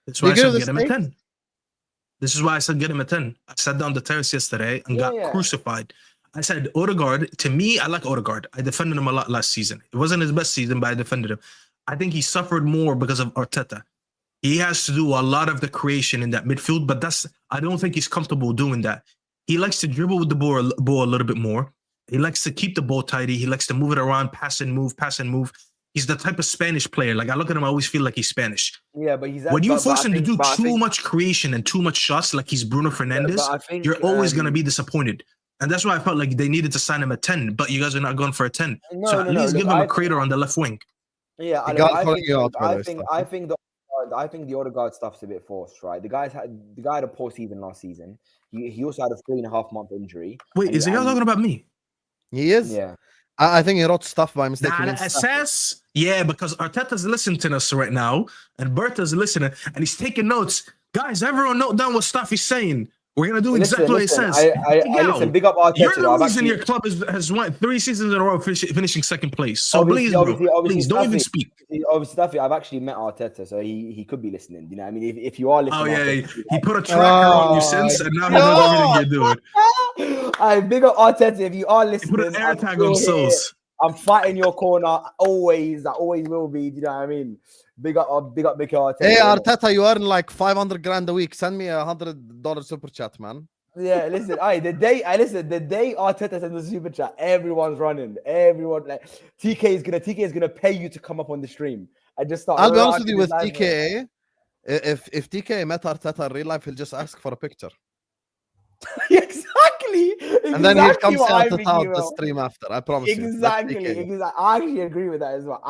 That's why I said get him a 10. This is why I said get him a 10. I sat down the terrace yesterday and got crucified. I said Odegaard, to me, I like Odegaard. I defended him a lot last season. It wasn't his best season, but I defended him. I think he suffered more because of Arteta. He has to do a lot of the creation in that midfield, but I don't think he's comfortable doing that. He likes to dribble with the ball a little bit more. He likes to keep the ball tidy. He likes to move it around, pass and move. He's the type of Spanish player. Like I look at him, I always feel like he's Spanish. Yeah, but he's when you force him to do too much creation and too much shots, like he's Bruno Fernandes, you're always going to be disappointed. And that's why I felt like they needed to sign him a 10, but you guys are not going for a 10. At least give him a creator on the left wing. Yeah, I think the Odegaard stuff's a bit forced, right? The guy had a poor season last season. He also had a 3.5-month injury. Wait, is he talking about me? He is. Yeah. I think he wrote stuff by mistake. Yeah, because Arteta's listening to us right now, and Berta's listening, and he's taking notes. Guys, everyone note down what stuff he's saying. We're gonna do exactly what he says. Listen, big up Arteta. You're the reason your club has won 3 seasons in a row, finishing second place. So please don't even speak. Obviously, Staffy, I've actually met Arteta, so he could be listening. You know, I mean, if you are listening, he put a tracker on you since, and now he knows everything you're doing. Big up Arteta, if you are listening. He put an air tag on Solz. I'm fighting your corner always. I always will be. You know what I mean? Big up Mikel Arteta. Hey Arteta, you earn like 500 grand a week. Send me $100 super chat, man. Yeah, listen. The day Arteta sends a super chat, everyone's running. Everyone like TK is gonna pay you to come up on the stream. I just thought. I'll be honest with you with TK. If TK met Arteta in real life, he'll just ask for a picture. Exactly. And then he'll come out the stream after. I promise you. Exactly. I actually agree with that as well.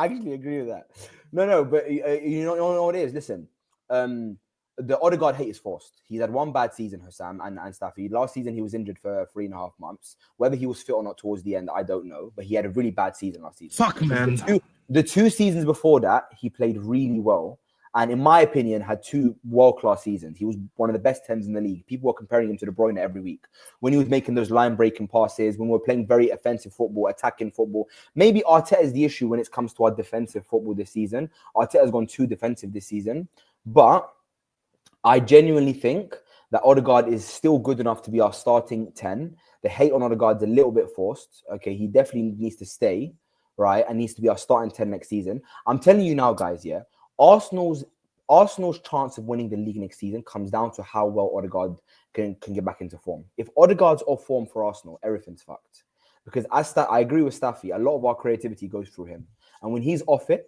No, but you know what it is? Listen, the Odegaard hate is forced. He's had one bad season, Hussam and Staffy. Last season, he was injured for 3.5 months. Whether he was fit or not towards the end, I don't know. But he had a really bad season last season. Fuck, man. The two seasons before that, he played really well. And in my opinion, had 2 world-class seasons. He was one of the best 10s in the league. People were comparing him to De Bruyne every week. When he was making those line-breaking passes, when we were playing very offensive football, attacking football. Maybe Arteta is the issue when it comes to our defensive football this season. Arteta's gone too defensive this season. But I genuinely think that Odegaard is still good enough to be our starting 10. The hate on Odegaard's a little bit forced. Okay, he definitely needs to stay, right? And needs to be our starting 10 next season. I'm telling you now, guys, yeah. Arsenal's chance of winning the league next season comes down to how well Odegaard can get back into form. If Odegaard's off form for Arsenal, everything's fucked. Because I agree with Staffy, a lot of our creativity goes through him. And when he's off it,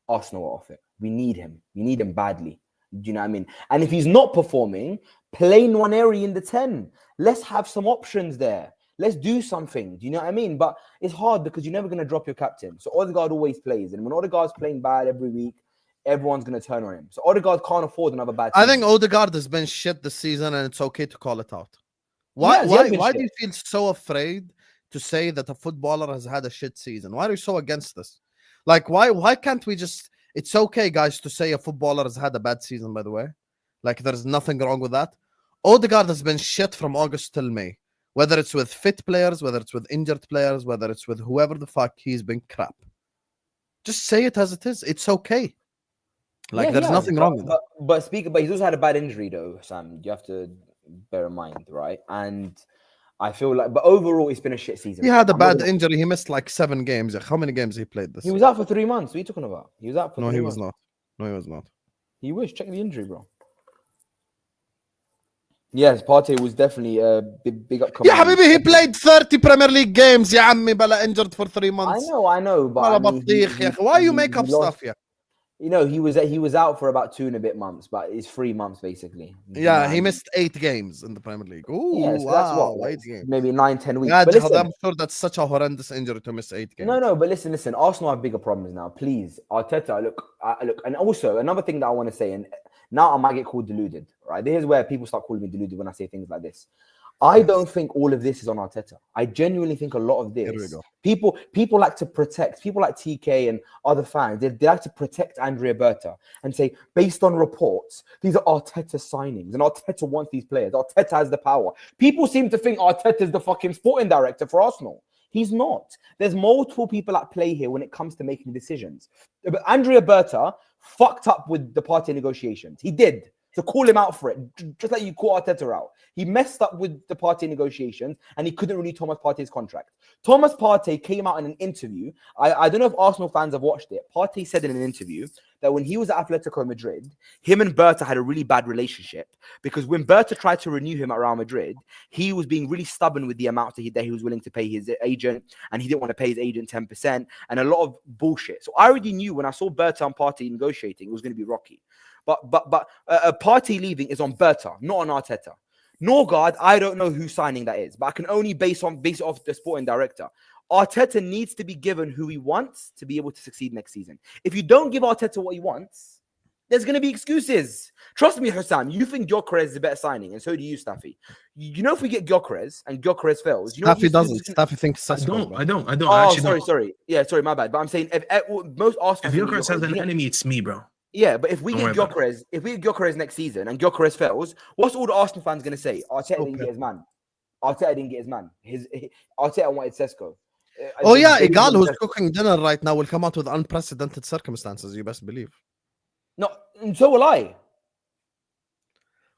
Arsenal are off it. We need him. We need him badly. Do you know what I mean? And if he's not performing, play Nwaneri in the 10. Let's have some options there. Let's do something. Do you know what I mean? But it's hard because you're never going to drop your captain. So Odegaard always plays. And when Odegaard's playing bad every week, everyone's going to turn on him. So Odegaard can't afford another bad season. I think Odegaard has been shit this season and it's okay to call it out. Why do you feel so afraid to say that a footballer has had a shit season? Why are you so against this? Like, why can't we just? It's okay, guys, to say a footballer has had a bad season. By the way, like, there's nothing wrong with that. Odegaard has been shit from August till May. Whether it's with fit players, whether it's with injured players, whether it's with whoever the fuck, he's been crap. Just say it as it is. It's okay. Like, there's nothing wrong with that. But he's also had a bad injury though, Sam. You have to bear in mind, right? And I feel like, but overall, it's been a shit season. He had a bad injury. He missed like 7 games. How many games he played this? He was out for 3 months. What are you talking about? He was out for 3 months. No, he was not. No, he was not. He was. Check the injury, bro. Yes, Partey was definitely a big up. Yeah, Habibi, he played 30 Premier League games. Yeah, Ammi, Bala injured for 3 months. I know, but why you make up stuff? Yeah. You know, he was out for about 2 and a bit months, but it's 3 months basically. Yeah, he missed 8 games in the Premier League. Oh, yeah, so wow, that's what, 8 games. Maybe 9-10 weeks. Yeah, but listen, I'm sure that's such a horrendous injury to miss 8 games. No, but listen. Arsenal have bigger problems now. Please, Arteta, look, and also another thing that I want to say, and now I might get called deluded, right? This is where people start calling me deluded when I say things like this. I don't think all of this is on Arteta. I genuinely think a lot of this, people like to protect, people like TK and other fans, they like to protect Andrea Berta and say, based on reports, these are Arteta signings and Arteta wants these players. Arteta has the power. People seem to think Arteta is the fucking sporting director for Arsenal. He's not. There's multiple people at play here when it comes to making decisions. But Andrea Berta fucked up with the Partey negotiations. He did. So call him out for it, just like you call Arteta out. He messed up with the Partey negotiations and he couldn't renew Thomas Partey's contract. Thomas Partey came out in an interview. I don't know if Arsenal fans have watched it. Partey said in an interview that when he was at Atletico Madrid, him and Berta had a really bad relationship because when Berta tried to renew him at Real Madrid, he was being really stubborn with the amount that he was willing to pay his agent, and he didn't want to pay his agent 10% and a lot of bullshit. So I already knew when I saw Berta and Partey negotiating, it was going to be rocky. But Partey leaving is on Berta, not on Arteta. Norgaard, I don't know who's signing that is, but I can only base it off the sporting director. Arteta needs to be given who he wants to be able to succeed next season. If you don't give Arteta what he wants, there's going to be excuses. Trust me, Hassan, you think Gyökeres is a better signing, and so do you, Staffy. You know, if we get Gyökeres and Gyökeres fails, you know Staffy doesn't. Staffy thinks I don't. Oh, sorry. Yeah, sorry, my bad. But I'm saying if most Arsenal, if Gyökeres has an enemy, it's me, bro. Yeah, but if we get Gyökeres next season and Gyökeres fails, what's all the Arsenal fans going to say? Arteta didn't get his man. Arteta wanted Sesko. Igal, who's cooking dinner right now, will come out with unprecedented circumstances, you best believe. No, so will I.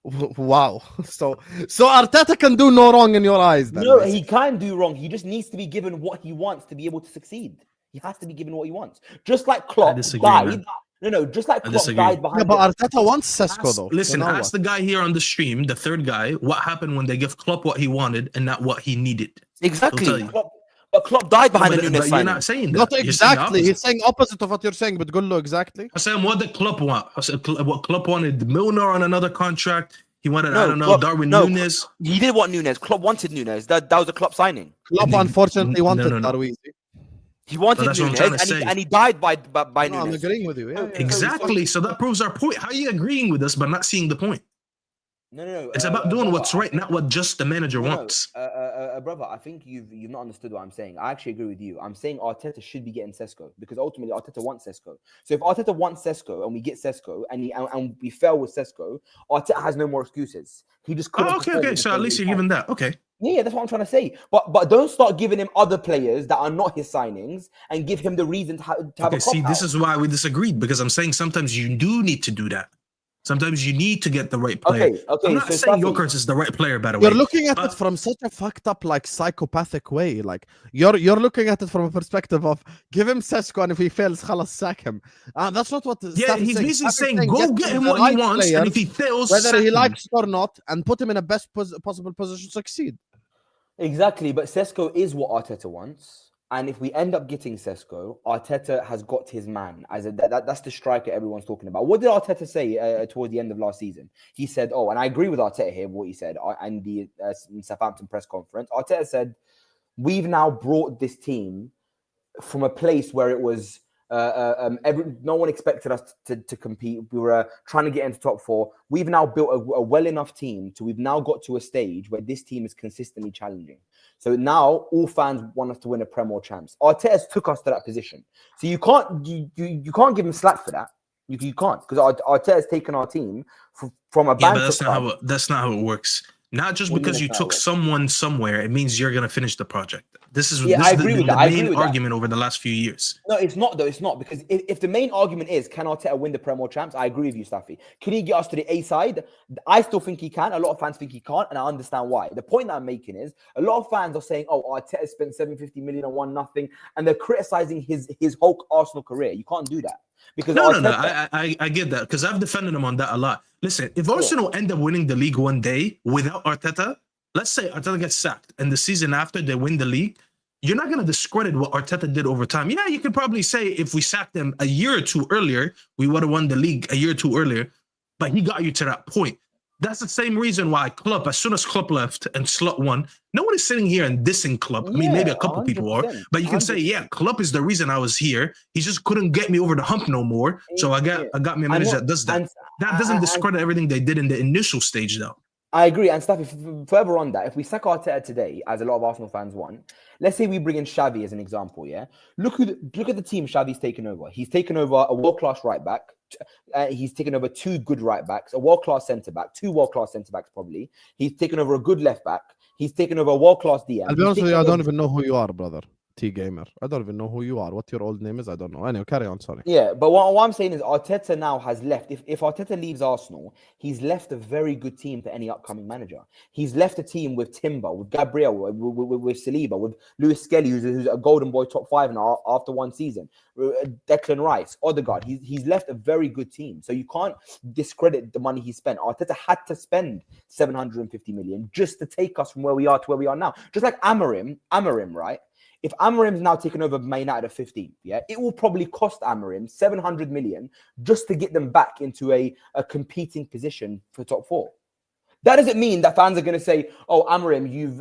Wow. So Arteta can do no wrong in your eyes then? No, basically. He can do wrong. He just needs to be given what he wants to be able to succeed. He has to be given what he wants. Just like Klopp died. Man. No, just like Klopp died behind. Yeah, but Arteta wants Sesko though. Listen, ask the guy here on the stream, the third guy, what happened when they give Klopp what he wanted and not what he needed. Exactly. But Klopp died behind the Nunes signing. You're not saying that. Not exactly. He's saying opposite of what you're saying, but Gullo exactly. I said, what did Klopp want? I said, what Klopp wanted Milner on another contract. He wanted, Darwin Nunes. He didn't want Nunes. Klopp wanted Nunes. That was a Klopp signing. Klopp unfortunately wanted Darwin. He wanted Nunes, and he died by Nunes. I'm agreeing with you. Yeah, exactly. So that proves our point. How are you agreeing with us but not seeing the point? No. It's about doing what's right, not what just the manager wants. Brother, I think you've not understood what I'm saying. I actually agree with you. I'm saying Arteta should be getting Sesko because ultimately Arteta wants Sesko. So if Arteta wants Sesko and we get Sesko and we fail with Sesko, Arteta has no more excuses. He just couldn't. Okay. So at least you're giving that. Okay. Yeah, that's what I'm trying to say. But don't start giving him other players that are not his signings and give him the reason to have a cop out. This is why we disagreed because I'm saying sometimes you do need to do that. Sometimes you need to get the right player. Okay. I'm not saying Gyökeres is the right player, by the way. You're looking at it from such a fucked up, like psychopathic way. Like you're looking at it from a perspective of give him Sesko and if he fails, khalas, sack him. That's not what. He's basically saying go get him what he wants, and if he fails, whether he likes it or not, and put him in a best possible position to succeed. Exactly, but Sesko is what Arteta wants. And if we end up getting Sesko, Arteta has got his man. That's the striker everyone's talking about. What did Arteta say towards the end of last season? He said, and I agree with Arteta here, what he said in the Southampton press conference. Arteta said, we've now brought this team from a place where it was No one expected us to compete. We were trying to get into top 4. We've now built a well enough team to we've now got to a stage where this team is consistently challenging. So now all fans want us to win a Prem or Champs. Arteta's took us to that position. So you can't give him slack for that. You can't, because Arteta's taken our team from a banter. But that's not how it works. Not just because you took someone somewhere, it means you're gonna finish the project. This is I agree with the that. main argument over the last few years. No, it's not though. It's not, because if the main argument is can Arteta win the Prem or Champs, I agree with you, Staffy. Can he get us to the A side? I still think he can. A lot of fans think he can't, and I understand why. The point that I'm making is a lot of fans are saying, "Oh, Arteta spent 750 million and won nothing," and they're criticizing his whole Arsenal career. You can't do that. Because no, I get that, because I've defended him on that a lot. Listen, if Arsenal end up winning the league one day without Arteta, let's say Arteta gets sacked and the season after they win the league, you're not going to discredit what Arteta did over time. Yeah, you could probably say if we sacked him a year or two earlier, we would have won the league a year or two earlier, but he got you to that point. That's the same reason why Klopp, as soon as Klopp left and Slot won, no one is sitting here and dissing Klopp. I mean, maybe a couple people are, but you can say, yeah, Klopp is the reason I was here. He just couldn't get me over the hump no more. So I got me a manager that does that. That doesn't discredit everything they did in the initial stage, though. I agree. And Staffy, further on that, if we sack Arteta today, as a lot of Arsenal fans want, let's say we bring in Xavi as an example, yeah? Look at the team Xavi's taken over. He's taken over a world-class right-back. He's taken over 2 good right-backs, a world-class centre-back, 2 world-class centre-backs probably. He's taken over a good left-back. He's taken over a world-class DM. I'll be honest with you, I don't even know who you are, brother. T-Gamer. I don't even know who you are. What your old name is, I don't know. Anyway, carry on, sorry. Yeah, but what I'm saying is Arteta now has left. If Arteta leaves Arsenal, he's left a very good team to any upcoming manager. He's left a team with Timber, with Gabriel, with Saliba, with Lewis Skelly, who's a golden boy top 5 now after one season. Declan Rice, Odegaard. He's left a very good team. So you can't discredit the money he spent. Arteta had to spend 750 million just to take us from where we are to where we are now. Just like Amorim, right? If Amorim's now taken over Man United at 15th, yeah, it will probably cost Amorim 700 million just to get them back into a competing position for top 4. That doesn't mean that fans are going to say, "Oh, Amorim, you've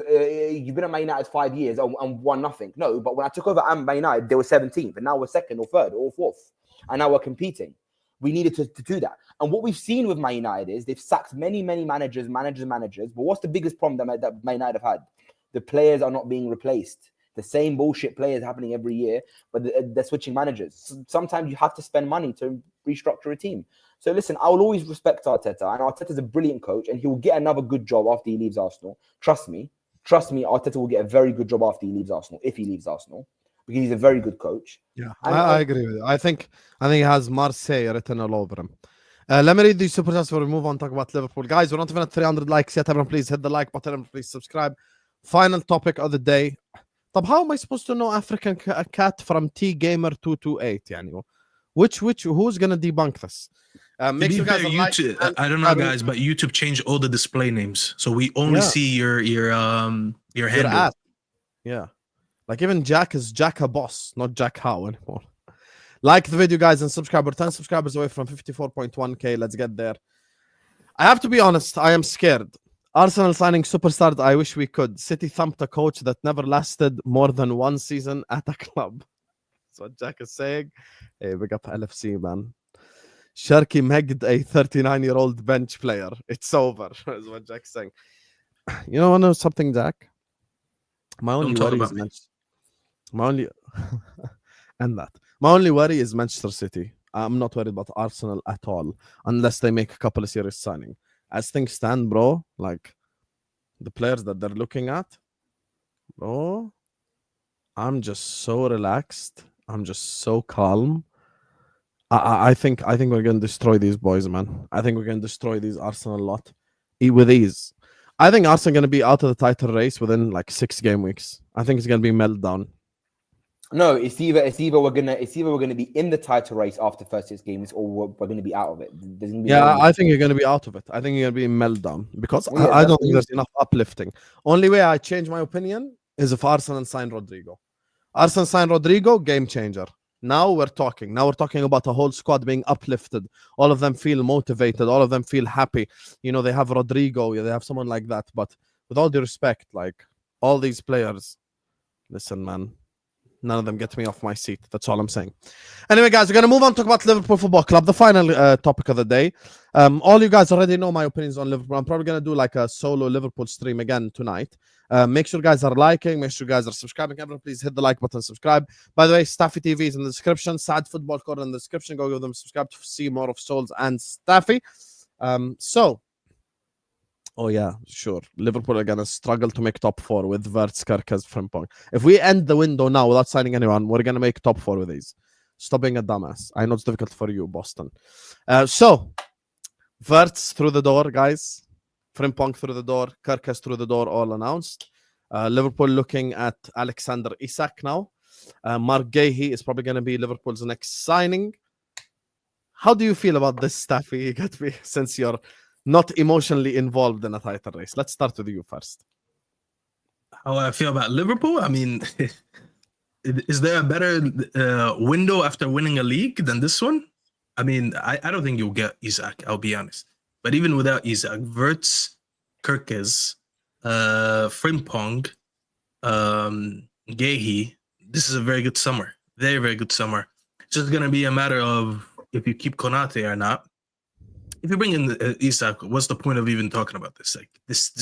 been at Man United 5 years and won nothing." No, but when I took over Man United, they were 17th, and now we're 2nd or 3rd or 4th, and now we're competing. We needed to do that. And what we've seen with Man United is they've sacked many managers. But what's the biggest problem that Man United have had? The players are not being replaced. The same bullshit players happening every year, but they're switching managers. Sometimes you have to spend money to restructure a team. So listen, I will always respect Arteta, and Arteta's a brilliant coach, and he will get another good job after he leaves Arsenal. Trust me, Arteta will get a very good job after he leaves Arsenal, if he leaves Arsenal, because he's a very good coach. Yeah, I agree with you. I think he has Marseille written all over him. Let me read these super chats before we move on, talk about Liverpool. Guys, we're not even at 300 likes yet. Everyone, please hit the like button and please subscribe. Final topic of the day. How am I supposed to know African cat from T-Gamer228? Yani? Who's gonna debunk this? Make sure guys YouTube, I don't know, guys, but YouTube changed all the display names, so we only see your handle. Yeah, like even Jack is Jack a boss, not Jack How anymore. Like the video, guys, and subscribe. We're 10 subscribers away from 54.1k. Let's get there. I have to be honest, I am scared. Arsenal signing superstars, I wish we could. City thumped a coach that never lasted more than one season at a club. That's what Jack is saying. Hey, big up LFC, man. Sharky megged a 39-year-old bench player. It's over, is what Jack's saying. You know something, Jack? My only worry is My only worry is Manchester City. I'm not worried about Arsenal at all, unless they make a couple of serious signings. As things stand, bro, like the players that they're looking at, bro, I'm just so relaxed. I'm just so calm. I think we're gonna destroy these boys, man. I think we're gonna destroy these Arsenal lot with ease. I think Arsenal gonna be out of the title race within like 6 game weeks. I think it's gonna be meltdown. No, it's either we're gonna be in the title race after the first 6 games, or we're gonna be out of it. I think you're gonna be out of it. I think you're gonna be in meltdown because I don't think there's enough uplifting. Only way I change my opinion is if Arsenal sign Rodrigo. Arsenal sign Rodrigo, game changer. Now we're talking. Now we're talking about a whole squad being uplifted. All of them feel motivated. All of them feel happy. You know, they have Rodrigo. They have someone like that. But with all due respect, like all these players, listen, man. None of them get me off my seat. That's all I'm saying. Anyway, guys, we're going to move on to talk about Liverpool Football Club, the final topic of the day. All you guys already know my opinions on Liverpool. I'm probably going to do like a solo Liverpool stream again tonight. Make sure you guys are liking. Make sure you guys are subscribing. Everyone, please hit the like button, subscribe. By the way, Staffy TV is in the description. Sad Football Corner in the description. Go give them a subscribe to see more of Solz and Staffy. Oh yeah, sure. Liverpool are gonna struggle to make top 4 with Wirtz, Kerkez, Frimpong. If we end the window now without signing anyone, we're gonna make top 4 with these. Stop being a dumbass. I know it's difficult for you, Boston. So Wirtz through the door, guys. Frimpong through the door. Kerkez through the door. All announced. Liverpool looking at Alexander Isak now. Mark Gahey is probably gonna be Liverpool's next signing. How do you feel about this, Staffy? You get me, since you're not emotionally involved in a title race. Let's start with you first. How I feel about Liverpool? I mean, is there a better window after winning a league than this one? I mean, I don't think you'll get Isak, I'll be honest. But even without Isak, Wirtz, Kerkez, Frimpong, Gahey, this is a very good summer. Very, very good summer. It's just going to be a matter of if you keep Konate or not. If you bring in Isak, what's the point of even talking about this? Like this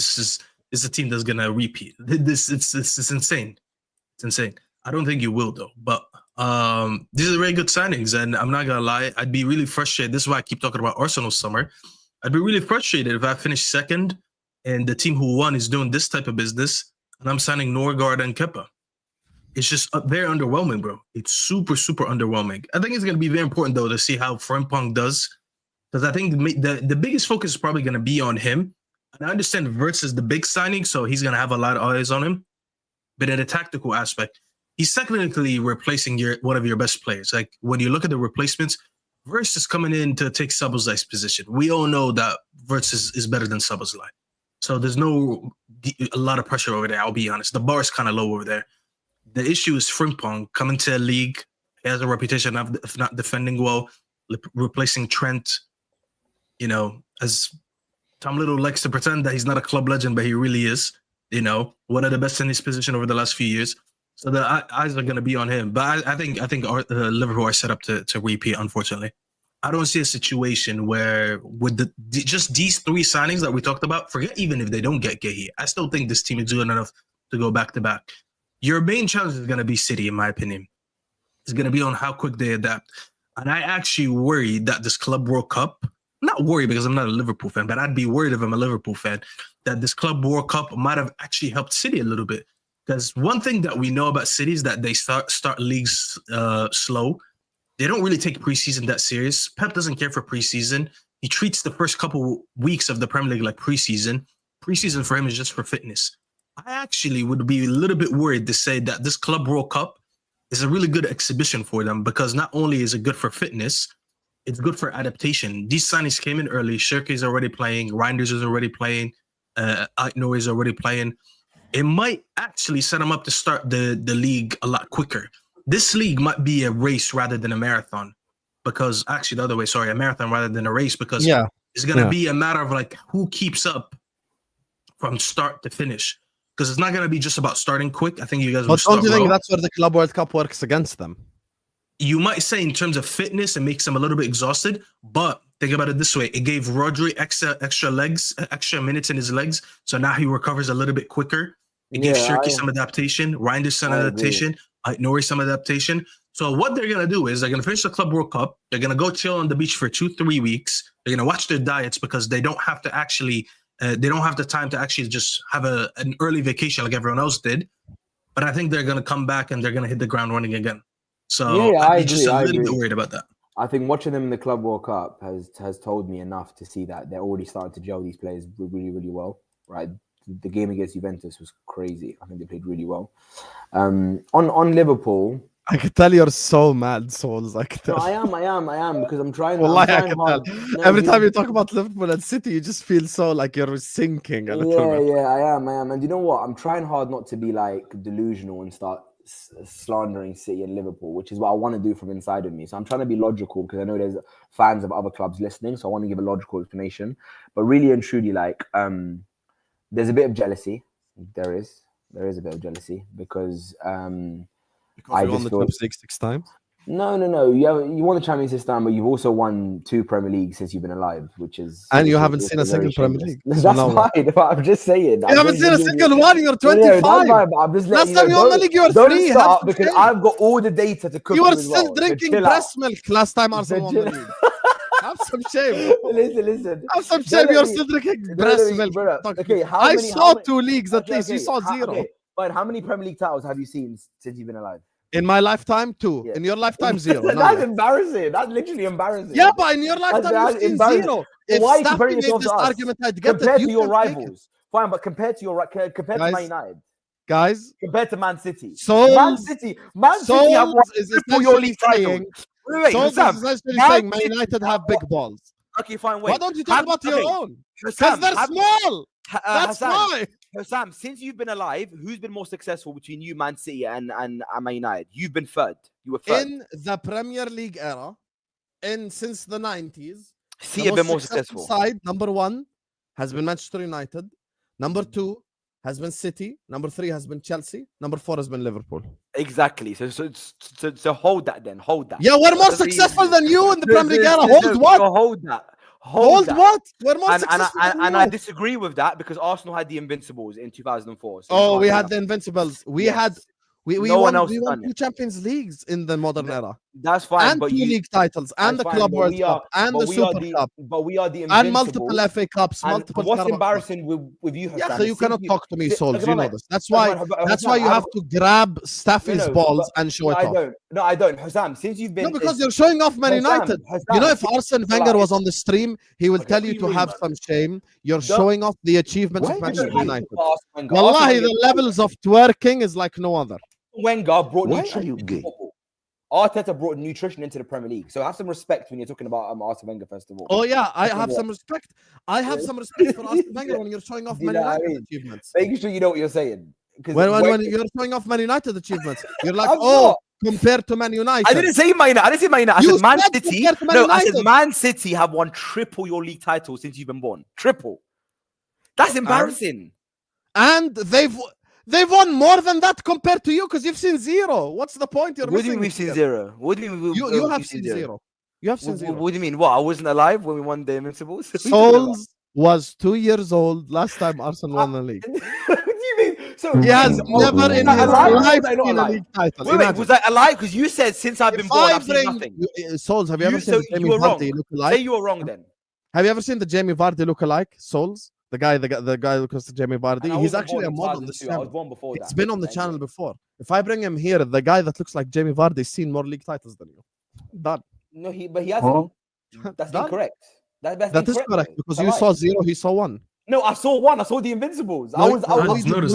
is a team that's gonna repeat. It's insane. It's insane. I don't think you will though. But these are very good signings, and I'm not gonna lie, I'd be really frustrated. This is why I keep talking about Arsenal summer. I'd be really frustrated if I finish second and the team who won is doing this type of business, and I'm signing Norgaard and Kepa. It's just very underwhelming, bro. It's super, super underwhelming. I think it's gonna be very important though to see how Frimpong does. Because I think the biggest focus is probably going to be on him. And I understand Wirtz is the big signing, so he's going to have a lot of eyes on him. But in a tactical aspect, he's technically replacing one of your best players. Like, when you look at the replacements, Wirtz is coming in to take Szoboszlai's position. We all know that Wirtz is better than Szoboszlai. So there's a lot of pressure over there, I'll be honest. The bar is kind of low over there. The issue is Frimpong coming to a league. He has a reputation of not defending well, replacing Trent. You know, as Tom Little likes to pretend that he's not a club legend, but he really is, you know, one of the best in his position over the last few years. So the eyes are going to be on him. But I think Liverpool are set up to repeat, unfortunately. I don't see a situation where with just these 3 signings that we talked about, forget even if they don't get Gahey, I still think this team is good enough to go back-to-back. Your main challenge is going to be City, in my opinion. It's going to be on how quick they adapt. And I actually worry that this Club World Cup, not worried because I'm not a Liverpool fan, but I'd be worried if I'm a Liverpool fan, that this Club World Cup might have actually helped City a little bit. Because one thing that we know about City is that they start leagues slow. They don't really take preseason that serious. Pep doesn't care for preseason. He treats the first couple weeks of the Premier League like preseason. Preseason for him is just for fitness. I actually would be a little bit worried to say that this Club World Cup is a really good exhibition for them, because not only is it good for fitness, it's good for adaptation. These signings came in early. Shirky is already playing. Reinders is already playing. Aitno is already playing. It might actually set them up to start the league a lot quicker. This league might be a race rather than a marathon, because actually the other way, sorry, a marathon rather than a race, because it's going to be a matter of like who keeps up from start to finish, because it's not going to be just about starting quick. I think you guys will start don't you think well. that's where the Club World Cup works against them? You might say in terms of fitness, it makes them a little bit exhausted, but think about it this way. It gave Rodri extra minutes in his legs, so now he recovers a little bit quicker. It gave Shirky some adaptation, Reinders some adaptation, Nori some adaptation. So what they're going to do is they're going to finish the Club World Cup. They're going to go chill on the beach for 2-3 weeks. They're going to watch their diets, because they don't have to actually, they don't have the time to actually just have an early vacation like everyone else did. But I think they're going to come back and they're going to hit the ground running again. So I I'm just a little bit worried about that. I think watching them in the Club World Cup has told me enough to see that they're already starting to gel these players really, really well. Right, the game against Juventus was crazy. I think they played really well. On Liverpool, I can tell you're so mad, Solz. I can tell. No, I am because I'm trying. Well, I trying can hard. tell. No, Every time you talk about Liverpool and City, you just feel so like you're sinking a little bit. Yeah, I am. And you know what? I'm trying hard not to be like delusional and start slandering City and Liverpool, which is what I want to do from inside of me. So I'm trying to be logical, because I know there's fans of other clubs listening, so I want to give a logical explanation. But really and truly, like, there's a bit of jealousy. There is a bit of jealousy, because Because you won the Champions League 6 times. No. You won the Champions League this time, but you've also won 2 Premier Leagues since you've been alive, which is. And you haven't seen a single Premier League. That's fine. But I'm just saying. You haven't seen a single one. You're 25. I'm just last time you won the league, you were 3. Don't start because I've got all the data to cook. You were still drinking breast milk last time Arsenal won the league. Have some shame. Listen. Have some shame. You're still drinking breast milk. Okay, I saw 2 leagues at least. You saw 0. Okay. But how many Premier League titles have you seen since you've been alive? In my lifetime, 2. In your lifetime, 0. That's embarrassing. That's literally embarrassing. Yeah, but in your lifetime, you've seen 0. If why Staffy made this argument, I'd get compared that to your rivals. Fine, but compared to Man United. Guys, compared to Man City. Solz, Man City have won triple your league title. Solz is essentially saying Man United have big balls. Okay, fine, wait. Why don't you talk about your own? Because they're small. That's why. Sam, since you've been alive, who's been more successful between you, Man City, and Man United? You've been third. You were third. In the Premier League era, since the 90s, City have been more successful. Side, number 1 has been Manchester United. Number 2 has been City. Number 3 has been Chelsea. Number 4 has been Liverpool. Exactly. So hold that then. Hold that. Yeah, we're more successful than you in the Premier League era. Hold what? Hold that. Hold what? We're more successful and I disagree with that because Arsenal had the Invincibles in 2004. So we had the Invincibles. We had we won 2 Champions Leagues in the modern era. That's fine. And 2 league titles and the Club World Cup and the Super Cup. But we are the Invincibles. And multiple FA Cups. Multiple. What's embarrassing with you? Yeah, so you cannot talk to me, Solz. You know this. That's why you have to grab Staffy's balls and show it off. No, I don't. Hassam, since you've been... No, because you're showing off Man United. You know, if Arsene Wenger was on the stream, he will tell you to have some shame. You're showing off the achievements of Manchester United. Wallahi, the levels of twerking is like no other. Wenger brought nutrition into football. Arteta brought nutrition into the Premier League. So have some respect when you're talking about Arsene Wenger, first of all. Oh, yeah, I have some respect. I have some respect for Arsene Wenger when you're showing off Man United achievements. Making sure you know what you're saying. When you're showing off Man United achievements, you're like, compared to Man United. I didn't say Man United. I said Man City. I said Man City have won triple your league title since you've been born. Triple. That's embarrassing. And they've won more than that compared to you because you've seen 0. What's the point? What do you mean we've seen 0? What do you mean you have seen 0? You have seen 0. What do you mean? What? I wasn't alive when we won the Invincibles? Solz was 2 years old last time Arsenal won the league. What do you mean? So he has never in his life seen a league title. Wait, was I alive? Because you said since I've been born, I've seen nothing. Solz, have you ever seen the Jamie Vardy look-alike? Say you were wrong then. Have you ever seen the Jamie Vardy look-alike, Solz? The guy who goes to Jamie Vardy. He's actually a mod on the channel. I was born before that. It's been on the channel before. If I bring him here, the guy that looks like Jamie Vardy has seen more league titles than you. Done. No, but he hasn't. That's incorrect. That is correct because you saw 0, he saw 1. No, I saw 1. I saw the Invincibles. I noticed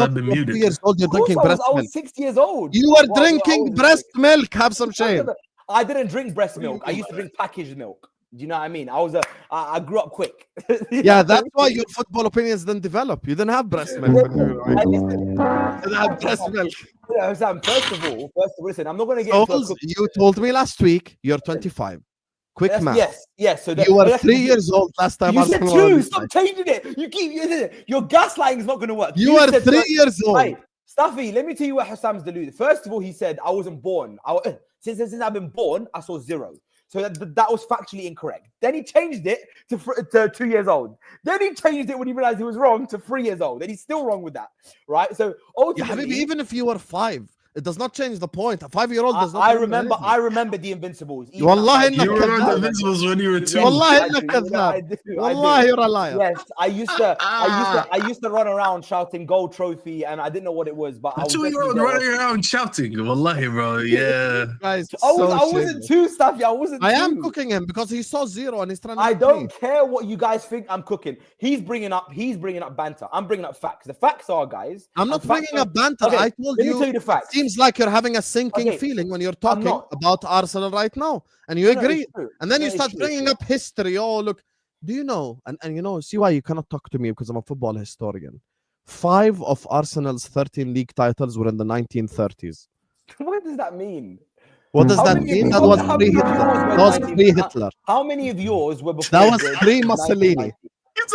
I've been muted. 2 years old, you're drinking breast milk. I was 6 years old. You were drinking breast milk. Have some shame. I didn't drink breast milk. I used to drink packaged milk. Do you know what I mean? I grew up quick. Yeah, that's why your football opinions didn't develop. You didn't have breast milk. You didn't have breast milk. Sam, first of all, listen, I'm not going to get into you told me last week you're 25. Quick math. Yes. So you were 3 years old last time. You said 2. Stop changing it. Your gaslighting is not going to work. You were 3 years old. Hey, Staffy, let me tell you what Hassam's deluded. First of all, he said I wasn't born. Since I've been born, I saw 0. So that was factually incorrect. Then he changed it to 2 years old. Then he changed it when he realized he was wrong to 3 years old. Then he's still wrong with that, right? So ultimately, even if you were 5, it does not change the point. A 5-year-old does not. I remember the Invincibles. Wallahi, you remember the Invincibles when you were 2. Wallahi, you're a liar. Yes, I used to run around shouting gold trophy, and I didn't know what it was. But I was 2-year-old running around shouting. Wallahi, bro. Yeah. Guys, I wasn't 2, Staffy. I wasn't 2. I am cooking him because he saw 0 and he's trying to. I don't care what you guys think I'm cooking. He's bringing up banter. I'm bringing up facts. The facts are, guys. I'm not bringing up banter. Okay, I told you. Let me tell you the facts. Seems like you're having a sinking feeling when you're talking about Arsenal right now, and you agree, and then you start bringing up history. Oh, look, do you know? And you know, see why you cannot talk to me because I'm a football historian. 5 of Arsenal's 13 league titles were in the 1930s. What does that mean? What does that mean? That was pre-Hitler. That was pre-Hitler. How many of yours were before? That was pre-Mussolini.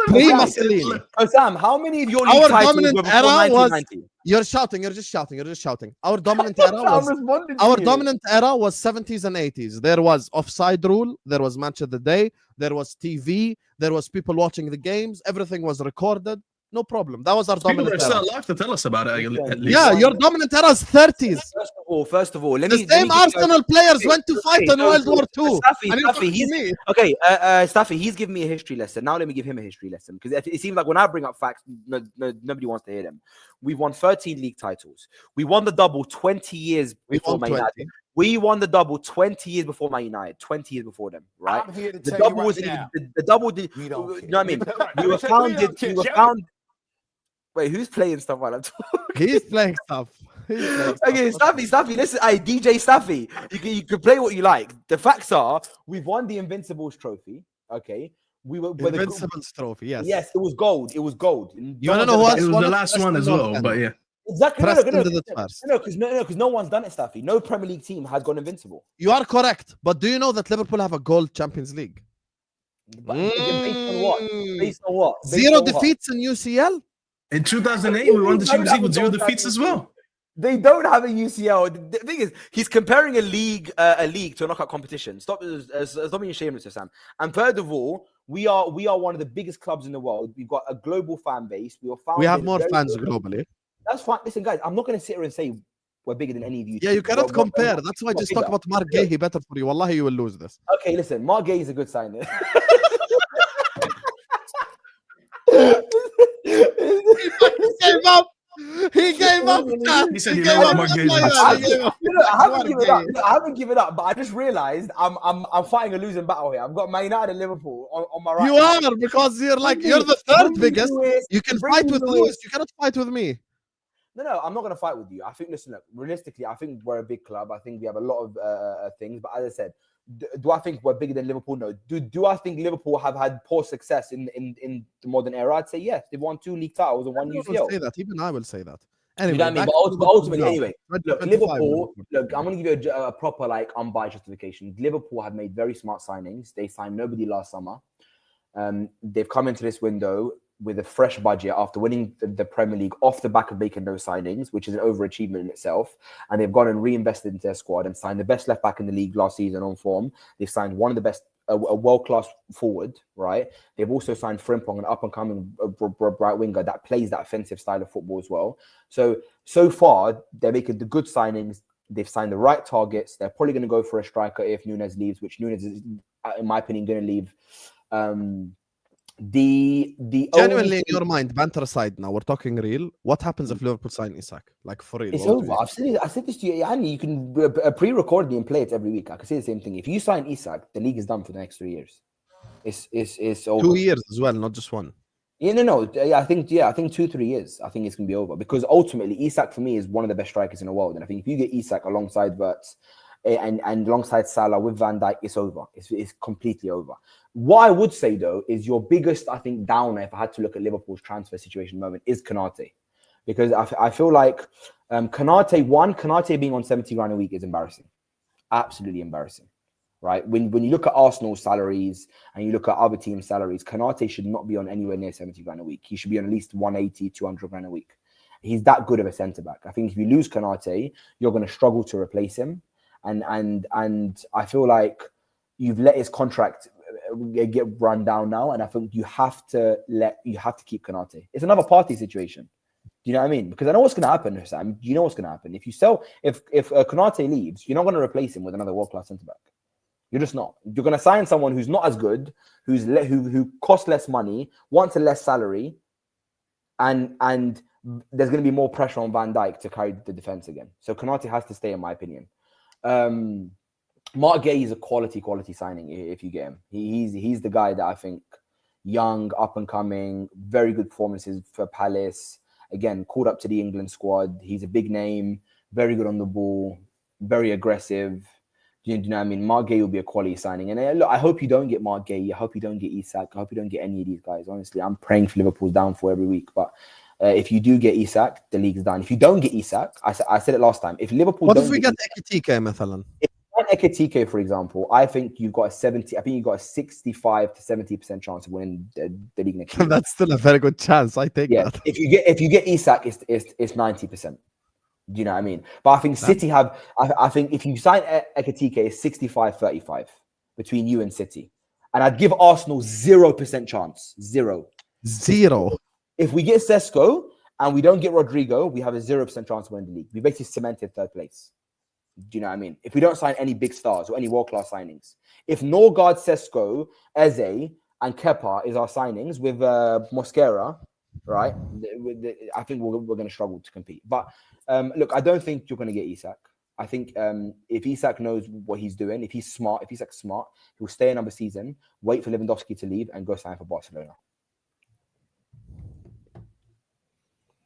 Mussolini. Oh, Sam, how many of your Our league titles dominant were before era was. 1990? You're shouting. You're just shouting. Our dominant era I'm was. responding to Our you. dominant era was 70s and 80s. There was offside rule. There was match of the day. There was TV. There was people watching the games. Everything was recorded. No problem. That was our People dominant are era. still alive to tell us about it. At least. Yeah, your dominant era is 30s. First of all, let The me same give you Arsenal players went to fight in no, World War II. Staffy, Staffy, he's giving me a history lesson. Now let me give him a history lesson because it seems like when I bring up facts, nobody wants to hear them. We've won 13 league titles. We won the double 20 years before Man United. We won the double 20 years before Man United, 20 years before them, right? I'm here to The tell double you was right now. the double did. We You don't know care. what I mean? We were We don't found. Wait, who's playing stuff while I'm talking? He's playing stuff. Okay, Staffy, listen, DJ Staffy, you can play what you like. The facts are, we've won the Invincibles trophy. Okay, we were Invincibles trophy. Yes. Yes, it was gold. It was gold. You want to know what? It was the last one as well, but yeah. Exactly. Because no one's done it, Staffy. No Premier League team has gone invincible. you are correct. But do you know that Liverpool have a gold Champions League? But based on what? Based on what? Based Zero on what? defeats in UCL. In 2008, we won the Champions League with 0 defeats as well. They don't have a UCL. The thing is, he's comparing a league to a knockout competition. Stop being shameless, Sam. And third of all, we are one of the biggest clubs in the world. We've got a global fan base. We have more fans globally. That's fine. Listen, guys, I'm not going to sit here and say we're bigger than any of you. Yeah, you cannot compare. That's why I just talk about Mark Gay. He better for you. Wallahi, you will lose this. Okay, listen, Mark Gay is a good sign. He gave up. He said, "You know what, Mark Gay?" I haven't given up, but I just realized I'm fighting a losing battle here. I've got Man United and Liverpool on my right. You are, because you're the third biggest. You can fight with Lewis. You cannot fight with me. No, I'm not going to fight with you. I think, listen, look, realistically, I think we're a big club. I think we have a lot of things. But as I said, do I think we're bigger than Liverpool? No. Do I think Liverpool have had poor success in the modern era? I'd say yes. They've won 2 league titles and 1 UCL. Will say that. Even I will say that. Anyway, you know what I mean? But ultimately, anyway, look, Liverpool. Look, I'm going to give you a proper, unbiased justification. Liverpool have made very smart signings. They signed nobody last summer. They've come into this window with a fresh budget after winning the Premier League off the back of making those signings, which is an overachievement in itself. And they've gone and reinvested into their squad and signed the best left back in the league last season on form. They've signed one of the best, a world-class forward, right? They've also signed Frimpong, an up-and-coming right winger that plays that offensive style of football as well. So far, they're making the good signings. They've signed the right targets. They're probably going to go for a striker if Nunes leaves, which Nunes is, in my opinion, going to leave. The genuinely, in your mind, banter aside, now we're talking real. What happens if Liverpool sign Isak? For real, it's over. I said this to you, Annie. You can pre-record me and play it every week. I can say the same thing. If you sign Isak, the league is done for the next 3 years. It's over. 2 years as well, not just one. Yeah, no. I think 2-3 years. I think it's gonna be over because ultimately, Isak for me is one of the best strikers in the world. And I think if you get Isak alongside Wirtz and alongside Salah with Van Dijk, it's over. It's completely over. What I would say though is your biggest, I think, downer, if I had to look at Liverpool's transfer situation at the moment, is Konate, because I feel like Konate being on 70 grand a week is embarrassing, absolutely embarrassing, right? When you look at Arsenal's salaries and you look at other teams' salaries, Konate should not be on anywhere near 70 grand a week. He should be on at least 180, 200 grand a week. He's that good of a centre back. I think if you lose Konate, you're going to struggle to replace him, and I feel like you've let his contract get run down now, and I think you have to keep Konate. It's another party situation. Do you know what I mean? Because I know what's going to happen, Sam. You know what's going to happen if Konate leaves. You're not going to replace him with another world-class centre back. You're just not. You're going to sign someone who's not as good, who costs less money, wants a less salary, and there's going to be more pressure on Van Dijk to carry the defense again. So Konate has to stay, in my opinion. Mark Gay is a quality signing if you get him. He's the guy that I think, young, up and coming, very good performances for Palace. Again, called up to the England squad. He's a big name, very good on the ball, very aggressive. Do you know what I mean? Mark Gay will be a quality signing. And look, I hope you don't get Mark Gay. I hope you don't get Isak. I hope you don't get any of these guys. Honestly, I'm praying for Liverpool's downfall every week. But if you do get Isak, the league's done. If you don't get Isak, I said it last time. If Liverpool, what if we get Ekitike, مثلا? If Ekitike, for example, I think you've got a 65 to 70% chance of winning the league next year. That's still a very good chance. I take that. If you get Isak, it's 90%. Do you know what I mean? But I think City have. I think if you sign Ekitike, it's 65-35 between you and City, and I'd give Arsenal 0% chance. Zero. If we get Sesko and we don't get Rodrigo, we have a 0% chance of winning the league. We basically cemented third place. Do you know what I mean? If we don't sign any big stars or any world-class signings, if Norgaard, Sesko, Eze, and Kepa is our signings with Mosquera, right? I think we're going to struggle to compete. But look, I don't think you're going to get Isak. I think if Isak knows what he's doing, if Isak's smart, he'll stay another season, wait for Lewandowski to leave, and go sign for Barcelona.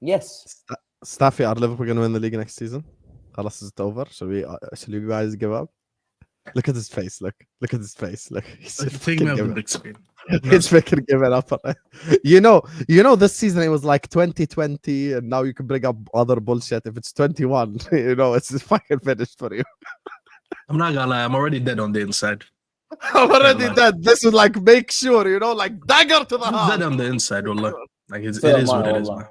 Yes. Staffy, are Liverpool going to win the league next season? Is it over? Shall you guys give up? Look at his face. Look at his face. Look, he's taking out the big screen. He's freaking giving up. You know, this season it was like 2020, and now you can bring up other bullshit. If it's 21, you know, it's just fucking finished for you. I'm not gonna lie, I'm already dead on the inside. I'm already dead. This is like make sure, you know, like dagger to the heart. Dead on the inside, wallah. Like it is what it is, man.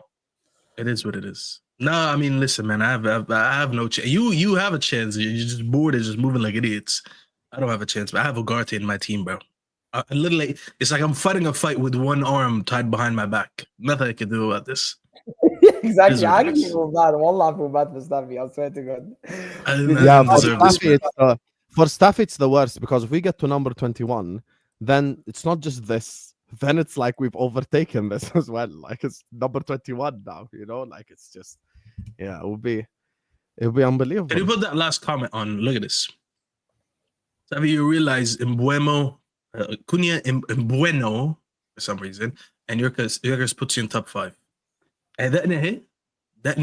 It is what it is. No, I mean, listen, man. I have no chance. You have a chance. You're just bored and just moving like idiots. I don't have a chance, but I have Ugarte in my team, bro. Literally, it's like I'm fighting a fight with one arm tied behind my back. Nothing I can do about this. Exactly. I actually feel bad. Wallah, I feel bad for Staffy. I swear to God. Yeah, for Staffy, it's the worst because if we get to number 21, then it's not just this. Then it's like we've overtaken this as well. Like it's number 21 now, you know? Like it's just, yeah, it'll be unbelievable. Can you put that last comment on? Look at this. Have you realized Mbuemo, Cunha Mbuemo, for some reason, and Yurkes puts you in top 5. And that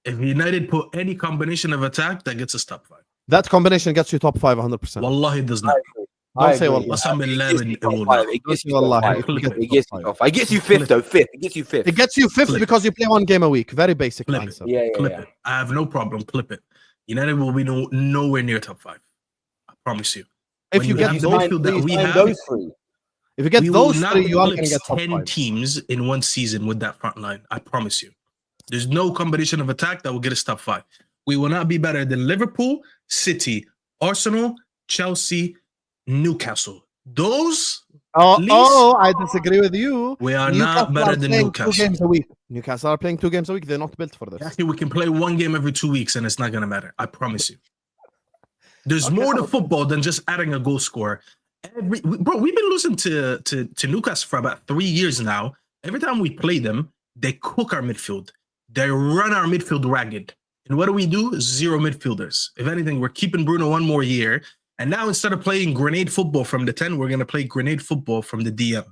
if United put any combination of attack, that gets us top 5. That combination gets you top 5 100%. Wallahi, it does not. Don't say wallah. It gets you fifth though. It gets you fifth. It gets you fifth because you play one game a week. Very basic answer. Clip it. I have no problem. Clip it. United will be nowhere near top 5. I promise you. If you get those three, if you get those three, you are going to get top 10 teams in one season with that front line. I promise you. There's no combination of attack that will get us top 5. We will not be better than Liverpool, City, Arsenal, Chelsea, Newcastle. Those. I disagree with you. We are not better than Newcastle. 2 games a week. Newcastle are playing 2 games a week. They're not built for this. Actually, we can play 1 game every 2 weeks, and it's not going to matter. I promise you. There's more to football than just adding a goal scorer. We've been losing to Newcastle for about 3 years now. Every time we play them, they cook our midfield. They run our midfield ragged. And what do? 0 midfielders. If anything, we're keeping Bruno 1 more year. And now instead of playing grenade football from the 10, we're going to play grenade football from the DM.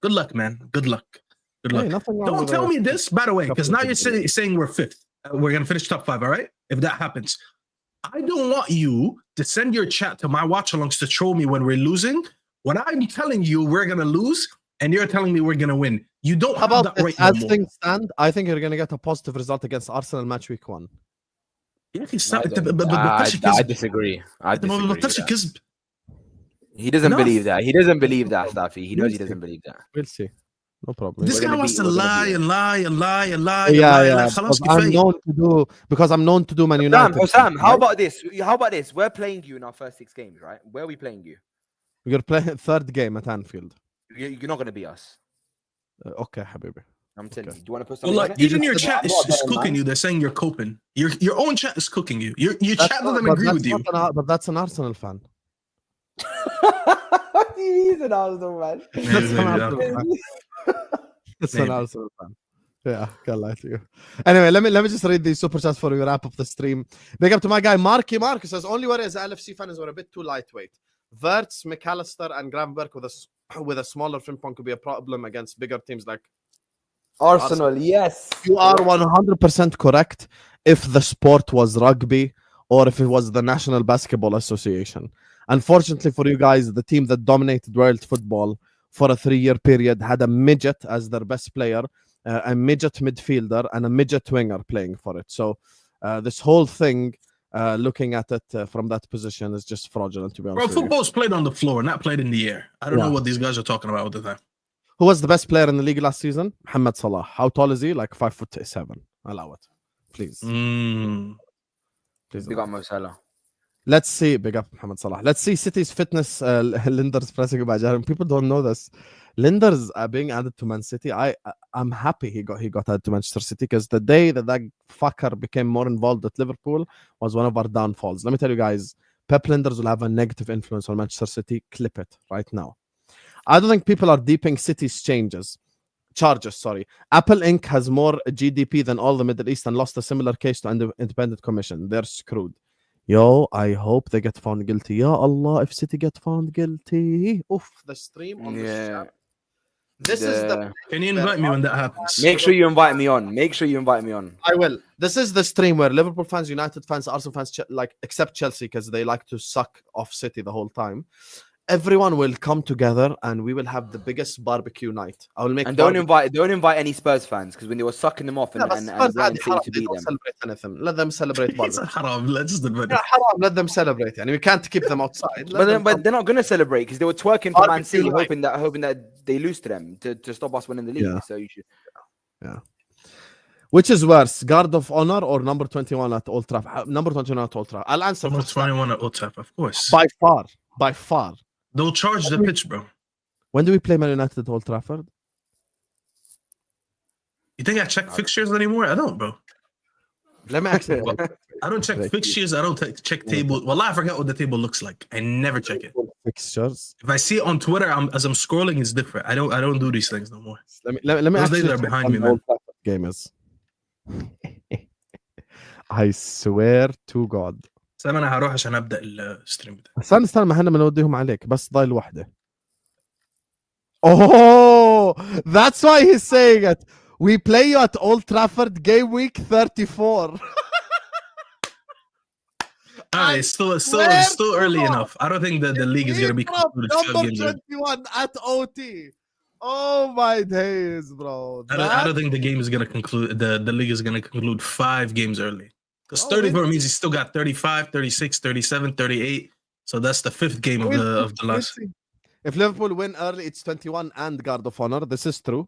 Good luck, man. Good luck. Hey, don't tell me this, by the way, because now you're saying we're 5th. We're going to finish top 5, all right? If that happens. I don't want you to send your chat to my watch-alongs to troll me when we're losing. When I'm telling you we're going to lose and you're telling me we're going to win. You don't have that right as things stand, I think you're going to get a positive result against Arsenal match week 1. Yeah, I disagree. He doesn't believe that. He doesn't believe that, Staffy. He knows he doesn't believe that. We'll see. No problem. This guy wants to lie. Yeah. Because I'm known to do Man United. Sam, how about this? We're playing you in our first 6 games, right? Where are we playing you? We're playing 3rd game at Anfield. You're not going to beat us. Okay, Habibi. I'm telling you. Do you want to put something? Well, like, even your chat is cooking you. They're saying you're coping. Your own chat is cooking you. Your chat doesn't agree with you. But that's an Arsenal fan. What do you mean he's an Arsenal fan? It's an Arsenal fan. Yeah, can't lie to you. Anyway, let me just read these super chats before we wrap up the stream. Big up to my guy Marky Mark, who says only worry as LFC fan is we're a bit too lightweight. Wirtz, McAllister, and Gravenberg with a smaller frimpong could be a problem against bigger teams like Arsenal. Yes, you are 100% correct. If the sport was rugby or if it was the National Basketball Association. Unfortunately for you guys, the team that dominated world football for a 3-year period had a midget as their best player, a midget midfielder, and a midget winger playing for it. So this whole thing looking at it from that position is just fraudulent, to be honest Bro, with you. football's played on the floor, not played in the air. I don't know what these guys are talking about with the time. Who was the best player in the league last season? Mohamed Salah. How tall is he? Like 5'7". Allow it, please. Please Big allow up Mo Salah. Let's see. Big up Mohamed Salah. Let's see City's fitness. Linder's pressing about Jaron. People don't know this. Linder's being added to Man City. I'm happy he got added to Manchester City, because the day that fucker became more involved at Liverpool was one of our downfalls. Let me tell you guys, Pep Linders will have a negative influence on Manchester City. Clip it right now. I don't think people are deeping City's charges. Sorry. Apple Inc. has more GDP than all the Middle East and lost a similar case to independent commission. They're screwed. Yo, I hope they get found guilty. Ya Allah, if City get found guilty. Oof, the stream on this chat. This is the... Can you invite me when that happens? Make sure you invite me on. I will. This is the stream where Liverpool fans, United fans, Arsenal fans, except Chelsea, because they like to suck off City the whole time. Everyone will come together and we will have the biggest barbecue night. I will make. And don't invite any Spurs fans, because when they were sucking them off and Spurs wanting City to beat them. Celebrate anything. Let them celebrate. It's haram. Let them celebrate. And we can't keep them outside. But they're not going to celebrate, because they were twerking for Man City, hoping that they lose to them to stop us winning the league. Yeah. So you should. Yeah. Which is worse, Guard of Honor or number 21 at Old Trafford? Number 21 at Old Trafford. I'll answer. Number 21 at Old Trafford, of course. By far. They'll charge the pitch, bro. When do we play Man United at Old Trafford? You think I check fixtures anymore? I don't, bro. Let me actually. I don't check fixtures. I don't check table. Well, I forget what the table looks like. I never check it. Fixtures. If I see it on Twitter, as I'm scrolling, it's different. I don't do these things no more. Let me Those actually. days are behind me, man. Game is. I swear to God. سلام انا هروح عشان ابدا الستريم بتاعي. استنى ما احنا بنوديهم عليك بس ضايل وحده. Oh, that's why he's saying it. We play you at Old Trafford game week 34. It's still early enough. I don't think that the league is going to be concluded 5 number games 21 at OT. Oh my days, bro. I don't think the game is going to conclude. The league is going to conclude 5 games early. Because 34 means he's still got 35, 36, 37, 38. So that's the 5th game of the last. If Liverpool win early, it's 21 and Guard of Honor. This is true.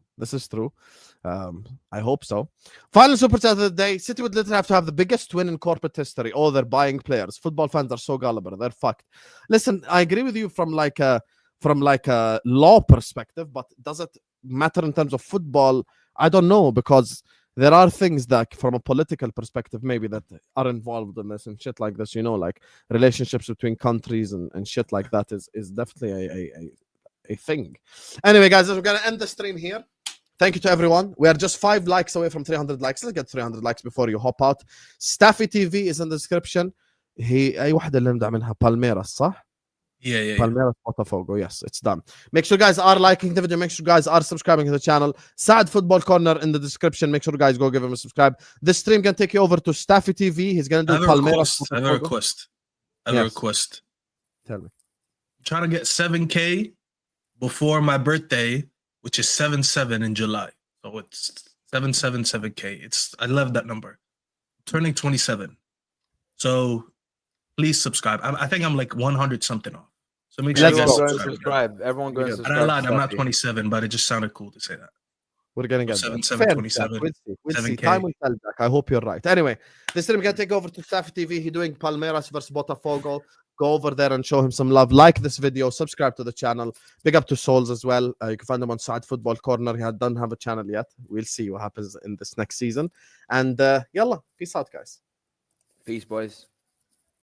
I hope so. Final super chat of the day. City would literally have to have the biggest win in corporate history. Oh, they're buying players. Football fans are so gullible. They're fucked. Listen, I agree with you from like a law perspective, but does it matter in terms of football? I don't know, because there are things that from a political perspective maybe that are involved in this and shit like this, like relationships between countries and shit like that is definitely a thing. Anyway, guys, we're gonna end the stream here. Thank you to everyone. We are just 5 likes away from 300 likes. Let's get 300 likes before you hop out. Staffy TV is in the description. اي واحدة اللي مدعمينها بالميراس صح؟ Yeah. Palmeiras, Botafogo. Yes, it's done. Make sure you guys are liking the video. Make sure you guys are subscribing to the channel. Saad Football Corner in the description. Make sure you guys go give him a subscribe. This stream can take you over to Staffy TV. He's going to do Palmeiras. I have a request. Tell me. I'm trying to get 7K before my birthday, which is 7/7 in July. So it's 777K. I love that number. I'm turning 27. So please subscribe. I think I'm like 100 something off. So make sure you guys subscribe. Everyone go and subscribe. I lied. I'm not 27, but it just sounded cool to say that. We're going to get 7/7, 27. We'll see. Time will tell, Jack. I hope you're right. Anyway, this stream can take over to Staffy TV. He's doing Palmeiras versus Botafogo. Go over there and show him some love. Like this video. Subscribe to the channel. Big up to Solz as well. You can find him on Saad Football Corner. He doesn't have a channel yet. We'll see what happens in this next season. And yalla, peace out, guys. Peace, boys.